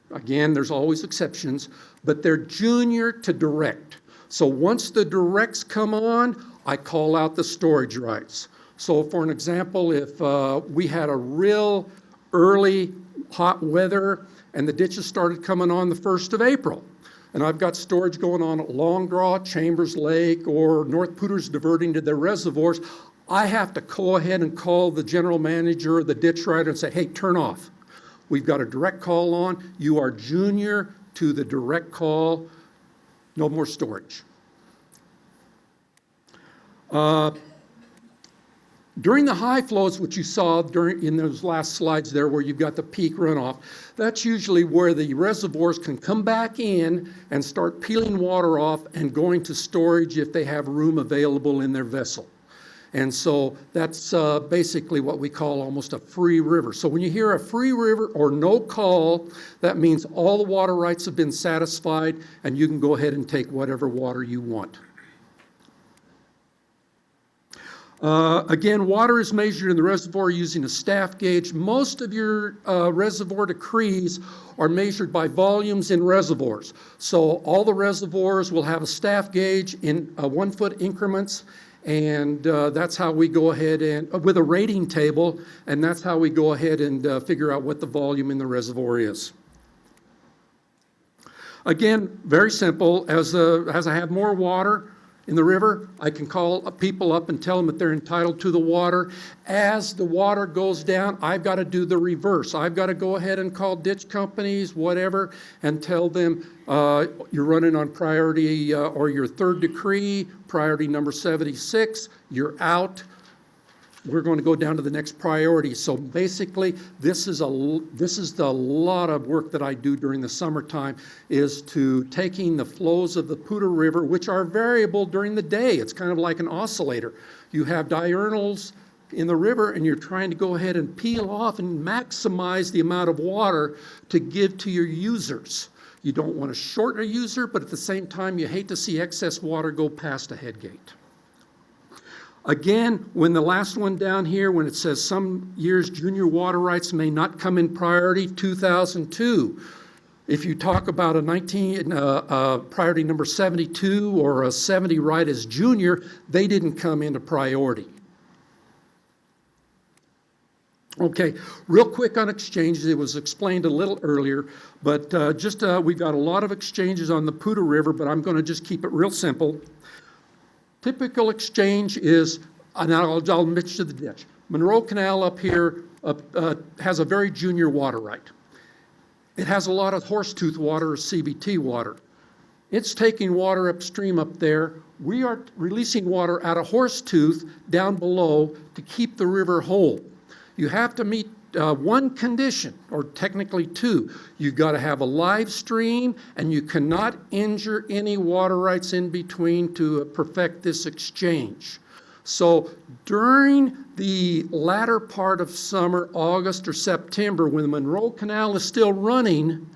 Again, there's always exceptions, but they're junior to direct. So once the directs come on, I call out the storage rights. So for an example, if we had a real early hot weather and the ditches started coming on the 1st of April, and I've got storage going on at Long Draw, Chambers Lake, or North Poudre's diverting to their reservoirs, I have to go ahead and call the general manager or the ditch rider and say, hey, turn off. We've got a direct call on. You are junior to the direct call. No more storage. During the high flows, which you saw in those last slides there where you've got the peak runoff, that's usually where the reservoirs can come back in and start peeling water off and going to storage if they have room available in their vessel. And so that's basically what we call almost a free river. So when you hear a free river or no call, that means all the water rights have been satisfied and you can go ahead and take whatever water you want. Again, water is measured in the reservoir using a staff gauge. Most of your reservoir decrees are measured by volumes in reservoirs. So all the reservoirs will have a staff gauge in 1-foot increments. And that's how we go ahead and, with a rating table, and that's how we go ahead and figure out what the volume in the reservoir is. Again, very simple. As I have more water in the river, I can call people up and tell them that they're entitled to the water. As the water goes down, I've got to do the reverse. I've got to go ahead and call ditch companies, whatever, and tell them you're running on priority or your third decree, priority number 76, you're out. We're going to go down to the next priority. So basically, this is the lot of work that I do during the summertime, is to taking the flows of the Poudre River, which are variable during the day. It's kind of like an oscillator. You have diurnals in the river, and you're trying to go ahead and peel off and maximize the amount of water to give to your users. You don't want to short a user, but at the same time, you hate to see excess water go past a head gate. Again, when the last one down here, when it says some years junior water rights may not come in priority, 2002. If you talk about a priority number 72 or a 70 right as junior, they didn't come into priority. Okay, real quick on exchanges. It was explained a little earlier, but we've got a lot of exchanges on the Poudre River, but I'm going to just keep it real simple. Typical exchange is, and I'll mention the ditch. Monroe Canal up here has a very junior water right. It has a lot of horsetooth water or CBT water. It's taking water upstream up there. We are releasing water out of horsetooth down below to keep the river whole. You have to meet one condition, or technically two. You've got to have a live stream, and you cannot injure any water rights in between to perfect this exchange. So during the latter part of summer, August or September, when the Monroe Canal is still running,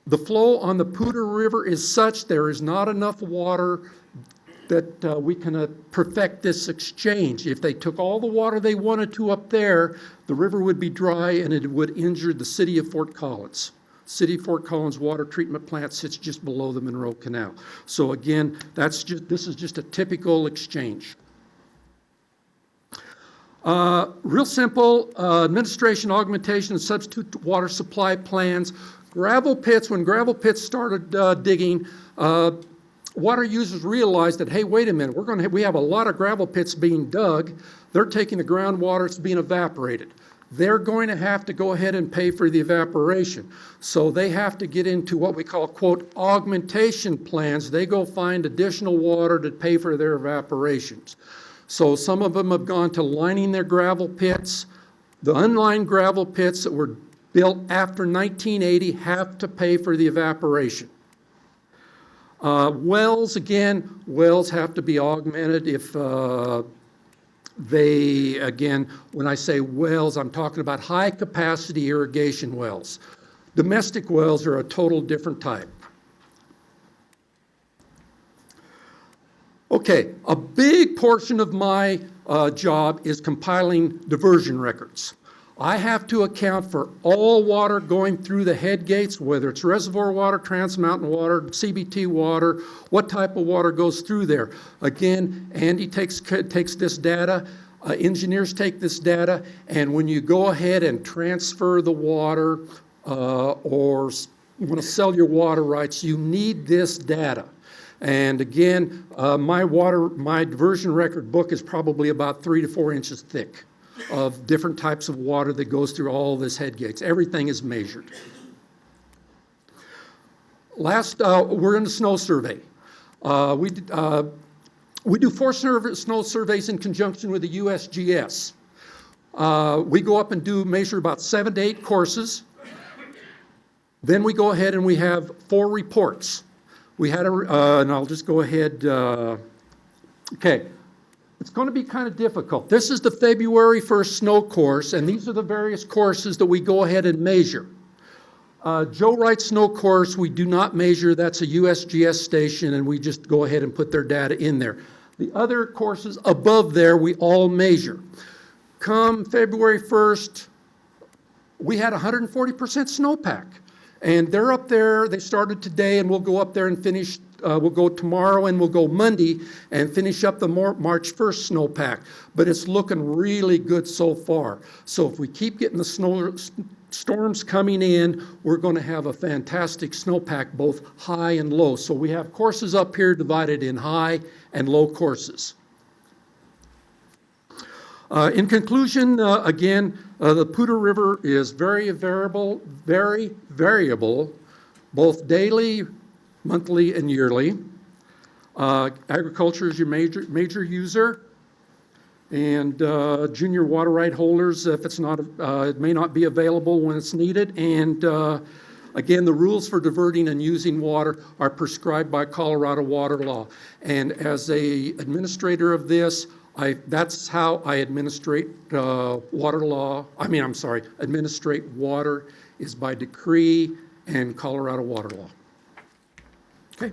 the flow on the Poudre River is such there is not enough water that we can perfect this exchange. If they took all the water they wanted to up there, the river would be dry and it would injure the city of Fort Collins. City of Fort Collins Water Treatment Plant sits just below the Monroe Canal. So again, this is just a typical exchange. Real simple, administration, augmentation, and substitute water supply plans. Gravel pits, when gravel pits started digging, water users realized that, hey, wait a minute, we have a lot of gravel pits being dug. They're taking the groundwater, it's being evaporated. They're going to have to go ahead and pay for the evaporation. So they have to get into what we call, quote, augmentation plans. They go find additional water to pay for their evaporations. So some of them have gone to lining their gravel pits. The unlined gravel pits that were built after 1980 have to pay for the evaporation. Wells, again, wells have to be augmented if when I say wells, I'm talking about high-capacity irrigation wells. Domestic wells are a total different type. Okay, a big portion of my job is compiling diversion records. I have to account for all water going through the head gates, whether it's reservoir water, trans-mountain water, CBT water, what type of water goes through there. Again, Andy takes this data, engineers take this data, and when you go ahead and transfer the water or you want to sell your water rights, you need this data. And again, my diversion record book is probably about 3 to 4 inches thick of different types of water that goes through all this head gates. Everything is measured. Last, we're in the snow survey. We do 4 snow surveys in conjunction with the USGS. We go up and measure about 7 to 8 courses. Then we go ahead and we have 4 reports. We had and I'll just go ahead, okay. It's going to be kind of difficult. This is the February 1st snow course, and these are the various courses that we go ahead and measure. Joe Wright's snow course, we do not measure. That's a USGS station, and we just go ahead and put their data in there. The other courses above there, we all measure. Come February 1st, we had 140% snowpack. And they're up there, they started today, and we'll go up there and finish, we'll go tomorrow and we'll go Monday and finish up the March 1st snowpack. But it's looking really good so far. So if we keep getting the storms coming in, we're going to have a fantastic snowpack, both high and low. So we have courses up here divided in high and low courses. In conclusion, again, the Poudre River is very variable, both daily, monthly, and yearly. Agriculture is your major user, and junior water right holders, if it's not, it may not be available when it's needed. And again, the rules for diverting and using water are prescribed by Colorado water law. And as a administrator of this, that's how I administrate administrate water is by decree and Colorado water law. Okay.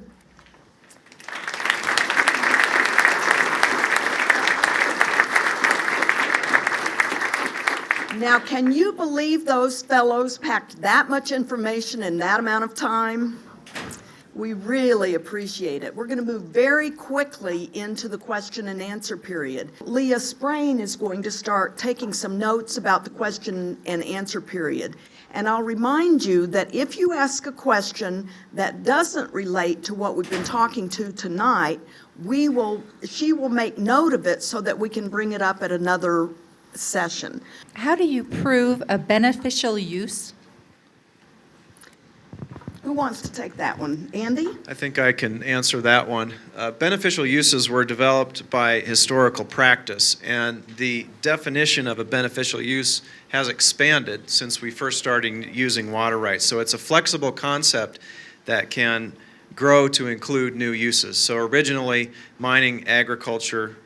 Now, can you believe those fellows packed that much information in that amount of time? We really appreciate it. We're going to move very quickly into the question and answer period. Leah Sprain is going to start taking some notes about the question and answer period. And I'll remind you that if you ask a question that doesn't relate to what we've been talking to tonight, she will make note of it so that we can bring it up at another session. How do you prove a beneficial use? Who wants to take that one? Andy? I think I can answer that one. Beneficial uses were developed by historical practice, and the definition of a beneficial use has expanded since we first started using water rights. So it's a flexible concept that can grow to include new uses. So originally, mining and agriculture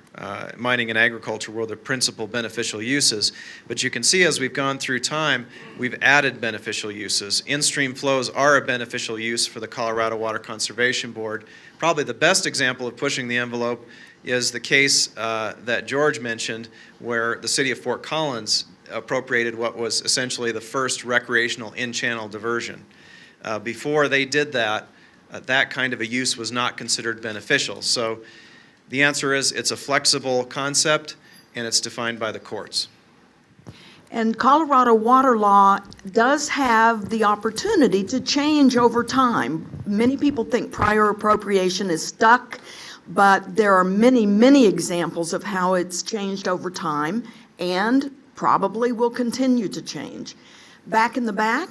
were the principal beneficial uses. But you can see as we've gone through time, we've added beneficial uses. In-stream flows are a beneficial use for the Colorado Water Conservation Board. Probably the best example of pushing the envelope is the case that George mentioned, where the city of Fort Collins appropriated what was essentially the first recreational in-channel diversion. Before they did that, that kind of a use was not considered beneficial. So the answer is it's a flexible concept, and it's defined by the courts. And Colorado water law does have the opportunity to change over time. Many people think prior appropriation is stuck, but there are many, many examples of how it's changed over time and probably will continue to change. Back in the back?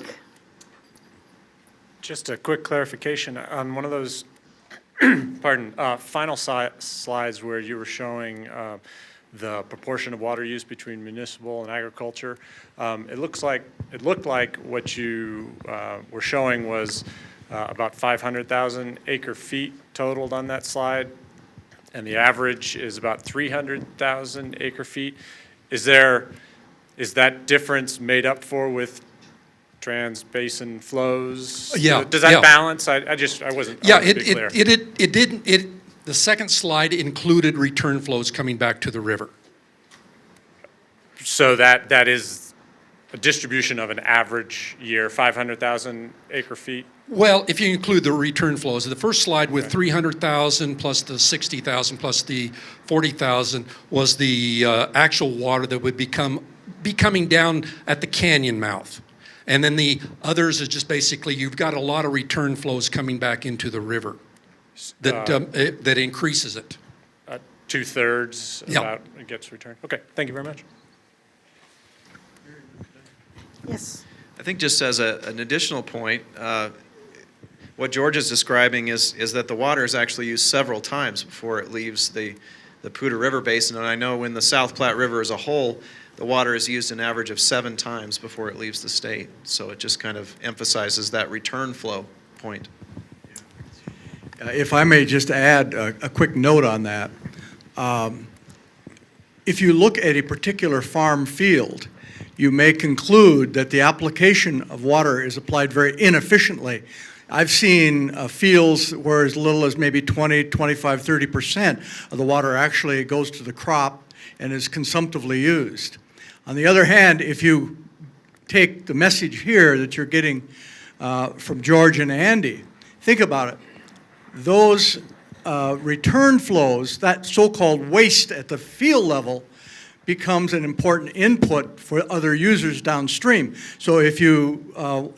Just a quick clarification on one of those, final slides where you were showing the proportion of water use between municipal and agriculture. It looked like what you were showing was about 500,000 acre feet totaled on that slide, and the average is about 300,000 acre feet. Is that difference made up for with trans-basin flows? Yeah, Does that yeah. balance? I wasn't clear. It didn't, the second slide included return flows coming back to the river. So that is a distribution of an average year, 500,000 acre feet? Well, if you include the return flows, the first slide with 300,000 plus the 60,000 plus the 40,000 was the actual water that would be coming down at the canyon mouth. And then the others is just basically you've got a lot of return flows coming back into the river that increases it. Two-thirds Yeah. about it gets returned? Okay, thank you very much. Yes. I think just as an additional point, what George is describing is that the water is actually used several times before it leaves the Poudre River Basin. And I know in the South Platte River as a whole, the water is used an average of 7 times before it leaves the state. So it just kind of emphasizes that return flow point. If I may just add a quick note on that. If you look at a particular farm field, you may conclude that the application of water is applied very inefficiently. I've seen fields where as little as maybe 20, 25, 30% of the water actually goes to the crop and is consumptively used. On the other hand, if you take the message here that you're getting from George and Andy, think about it. Those return flows, that so-called waste at the field level, becomes an important input for other users downstream. So if you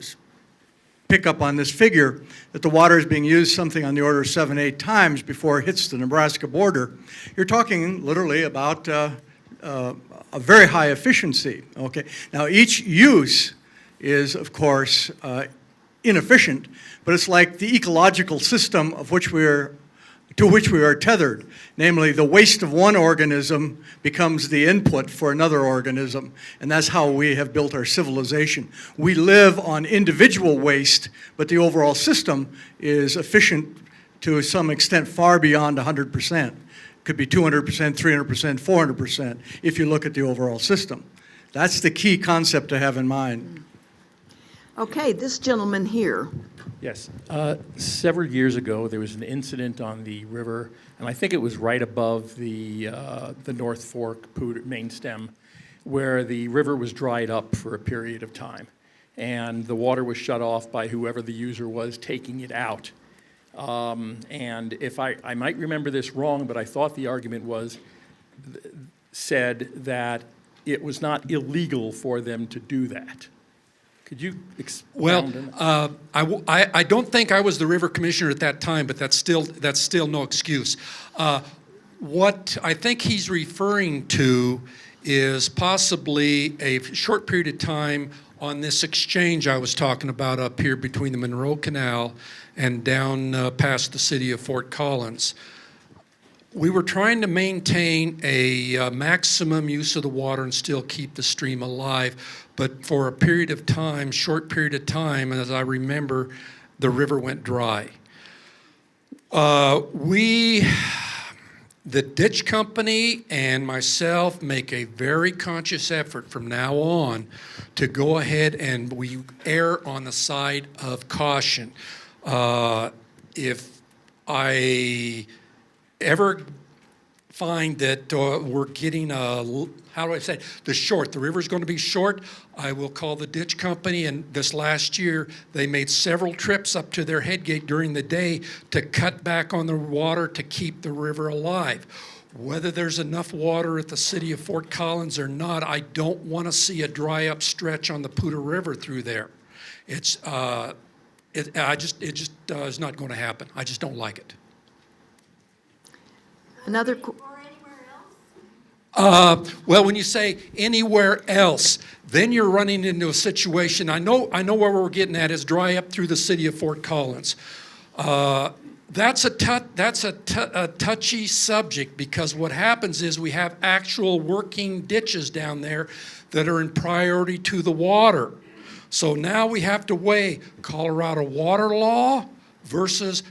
pick up on this figure that the water is being used something on the order of 7, 8 times before it hits the Nebraska border, you're talking literally about a very high efficiency. Okay. Now each use is, of course, inefficient, but it's like the ecological system of to which we are tethered. Namely, the waste of one organism becomes the input for another organism, and that's how we have built our civilization. We live on individual waste, but the overall system is efficient to some extent far beyond 100%. Could be 200%, 300%, 400% if you look at the overall system. That's the key concept to have in mind. Okay, this gentleman here. Yes. Several years ago, there was an incident on the river, and I think it was right above the North Fork Poudre main stem, where the river was dried up for a period of time, and the water was shut off by whoever the user was taking it out. And if I might remember this wrong, but I thought the argument said that it was not illegal for them to do that. Could you expound on that? I don't think I was the river commissioner at that time, but that's still no excuse. What I think he's referring to is possibly a short period of time on this exchange I was talking about up here between the Monroe Canal and down past the city of Fort Collins. We were trying to maintain a maximum use of the water and still keep the stream alive, but for a period of time, short period of time, as I remember, the river went dry. The ditch company and myself make a very conscious effort from now on to go ahead and we err on the side of caution. If I ever find that we're getting how do I say, the river's going to be short, I will call the ditch company, and this last year, they made several trips up to their head gate during the day to cut back on the water to keep the river alive. Whether there's enough water at the city of Fort Collins or not, I don't want to see a dry up stretch on the Poudre River through there. It's, it just is not going to happen. I just don't like it. Another, Well, when you say anywhere else, then you're running into a situation. I know where we're getting at is dry up through the city of Fort Collins. That's a touchy subject, because what happens is we have actual working ditches down there that are in priority to the water. So now we have to weigh Colorado water law versus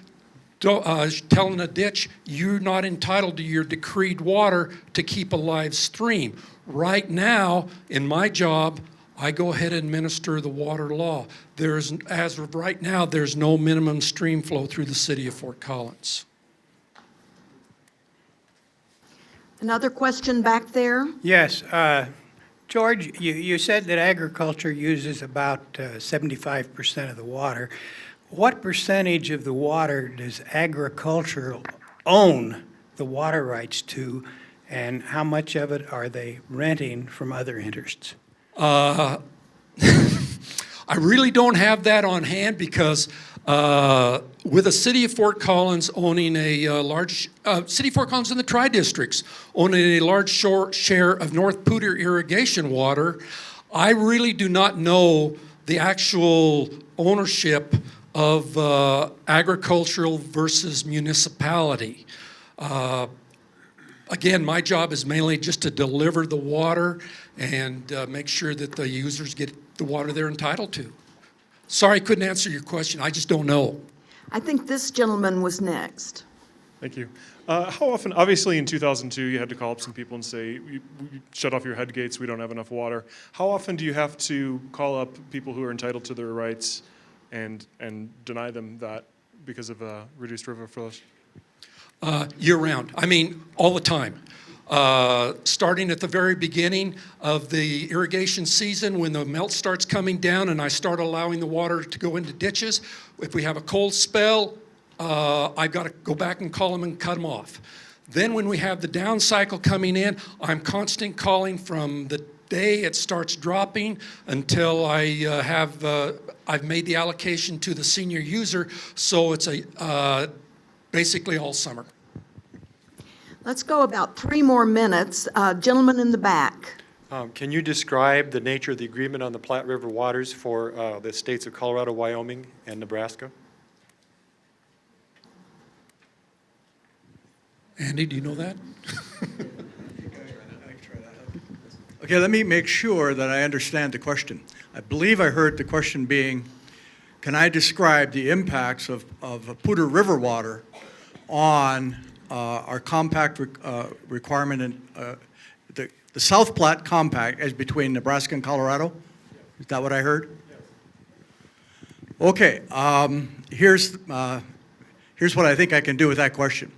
telling a ditch you're not entitled to your decreed water to keep a live stream. Right now, in my job, I go ahead and administer the water law. As of right now, there's no minimum stream flow through the city of Fort Collins. another question back there? Yes. George, you said that agriculture uses about 75% of the water. What percentage of the water does agriculture own the water rights to, and how much of it are they renting from other interests? I really don't have that on hand, because with the city of Fort Collins owning a large, city of Fort Collins and the tri-districts owning a large share of North Poudre irrigation water, I really do not know the actual ownership of agricultural versus municipality. Again, my job is mainly just to deliver the water and make sure that the users get the water they're entitled to. Sorry I couldn't answer your question. I just don't know. I think this gentleman was next. Thank you. How often, obviously in 2002, you had to call up some people and say, shut off your head gates, we don't have enough water. How often do you have to call up people who are entitled to their rights and deny them that because of reduced river flows? Year round. I mean, all the time. Starting at the very beginning of the irrigation season, when the melt starts coming down and I start allowing the water to go into ditches. If we have a cold spell, I've got to go back and call them and cut them off. Then when we have the down cycle coming in, I'm constant calling from the day it starts dropping until I've made the allocation to the senior user, so it's basically all summer. Let's go about 3 more minutes. Gentleman in the back. Can you describe the nature of the agreement on the Platte River waters for the states of Colorado, Wyoming, and Nebraska? Andy, do you know that? Okay, let me make sure that I understand the question. I believe I heard the question being, can I describe the impacts of Poudre River water on our compact requirement in the South Platte compact as between Nebraska and Colorado? Is that what I heard? Okay, here's what I think I can do with that question.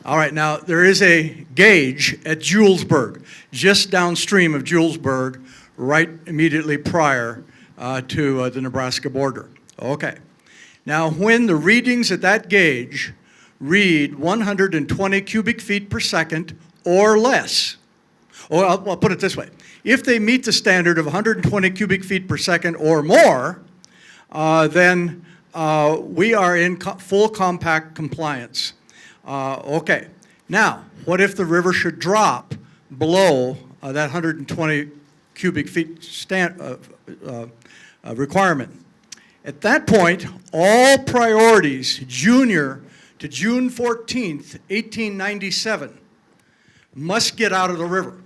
All right, now there is a gauge at Julesburg, just downstream of Julesburg, right immediately prior to the Nebraska border. Okay, now when the readings at that gauge read 120 cubic feet per second or less, or I'll put it this way, if they meet the standard of 120 cubic feet per second or more, then we are in full compact compliance. Okay, now, what if the river should drop below that 120 cubic feet requirement? At that point, all priorities junior to June 14th, 1897 must get out of the river,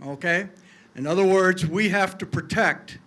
okay? In other words, we have to protect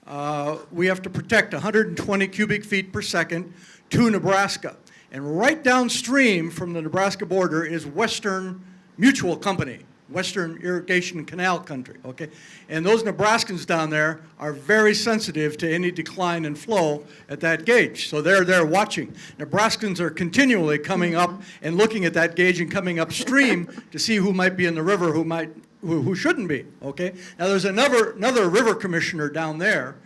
120 cubic feet per second to Nebraska. And right downstream from the Nebraska border is Western Mutual Company, Western Irrigation Canal country, okay? And those Nebraskans down there are very sensitive to any decline in flow at that gauge. So they're there watching. Nebraskans are continually coming up and looking at that gauge and coming upstream to see who might be in the river, who shouldn't be, okay? Now there's another river commissioner down there.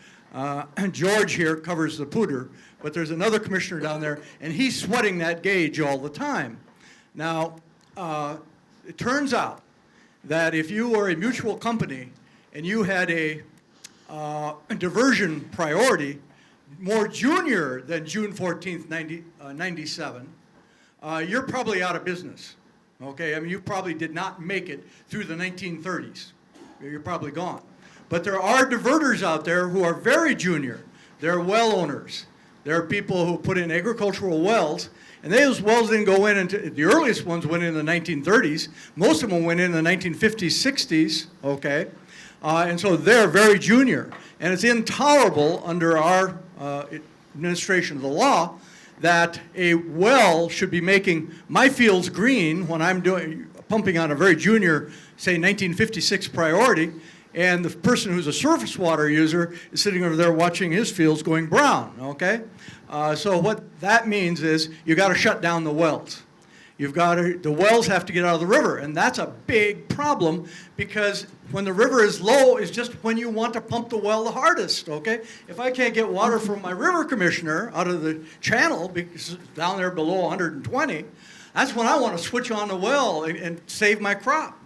George here covers the Poudre, but there's another commissioner down there, and he's sweating that gauge all the time. Now, it turns out that if you were a mutual company and you had a diversion priority more junior than June 14th, 97, you're probably out of business, okay? I mean, you probably did not make it through the 1930s. You're probably gone. But there are diverters out there who are very junior. They're well owners. There are people who put in agricultural wells, and those wells didn't go in until, the earliest ones went in the 1930s. Most of them went in the 1950s, 60s, okay? And so they're very junior. And it's intolerable under our administration of the law that a well should be making my fields green when I'm pumping on a very junior, say 1956 priority, and the person who's a surface water user is sitting over there watching his fields going brown, okay? So what that means is you got to shut down the wells. The wells have to get out of the river, and that's a big problem because when the river is low is just when you want to pump the well the hardest, okay? If I can't get water from my river commissioner out of the channel because it's down there below 120, that's when I want to switch on the well and save my crop.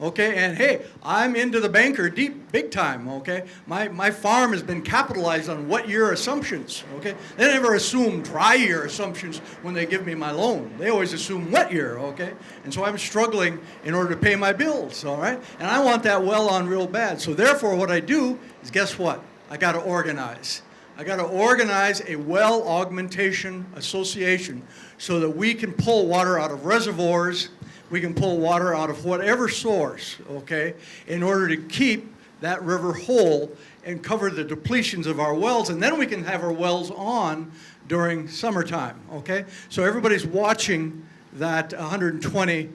Okay, and hey, I'm into the banker big time, okay? My farm has been capitalized on wet year assumptions, okay? They never assume dry year assumptions when they give me my loan. They always assume wet year, okay? And so I'm struggling in order to pay my bills, all right? And I want that well on real bad. So therefore what I do is, guess what? I got to organize. I got to organize a well augmentation association so that we can pull water out of reservoirs. We can pull water out of whatever source, okay, in order to keep that river whole and cover the depletions of our wells, and then we can have our wells on during summertime, okay? So everybody's watching that 120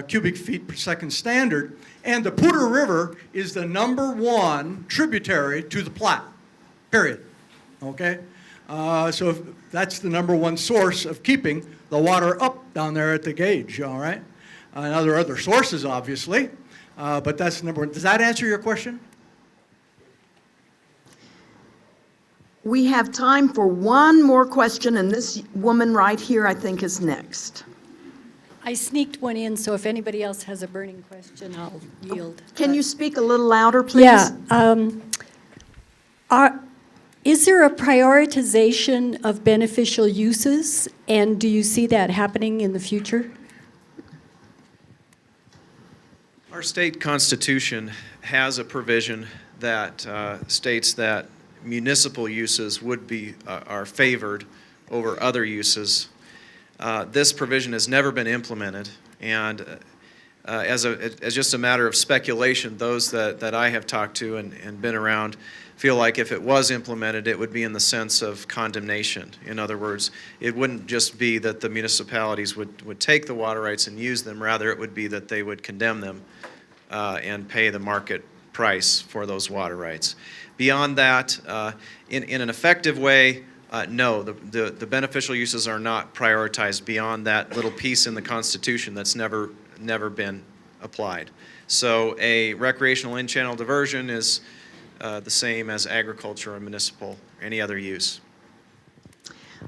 cubic feet per second standard, and the Poudre River is the #1 tributary to the Platte, period, okay? So that's the #1 source of keeping the water up down there at the gauge, all right? And other sources, obviously, but that's #1. Does that answer your question? We have time for one more question, and this woman right here, I think, is next. I sneaked one in, so if anybody else has a burning question, I'll yield. Can you speak a little louder, please? Yeah. Is there a prioritization of beneficial uses, and do you see that happening in the future? Our state constitution has a provision that states that municipal uses are favored over other uses. This provision has never been implemented, and as just a matter of speculation, those that I have talked to and been around feel like if it was implemented, it would be in the sense of condemnation. In other words, it wouldn't just be that the municipalities would take the water rights and use them, rather it would be that they would condemn them and pay the market price for those water rights. Beyond that, in an effective way, no, the beneficial uses are not prioritized beyond that little piece in the Constitution that's never been applied. So a recreational in-channel diversion is the same as agriculture or municipal, or any other use.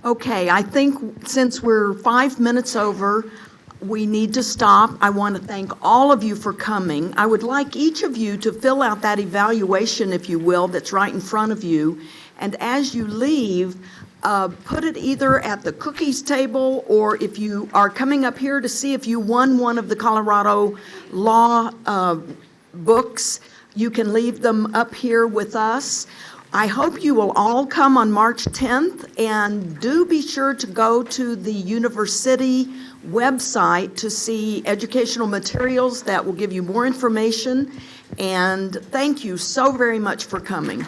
Okay, I think since we're 5 minutes over, we need to stop. I want to thank all of you for coming. I would like each of you to fill out that evaluation, if you will, that's right in front of you. And as you leave, put it either at the cookies table, or if you are coming up here to see if you won one of the Colorado law books, you can leave them up here with us. I hope you will all come on March 10th, and do be sure to go to the university website to see educational materials that will give you more information. And thank you so very much for coming.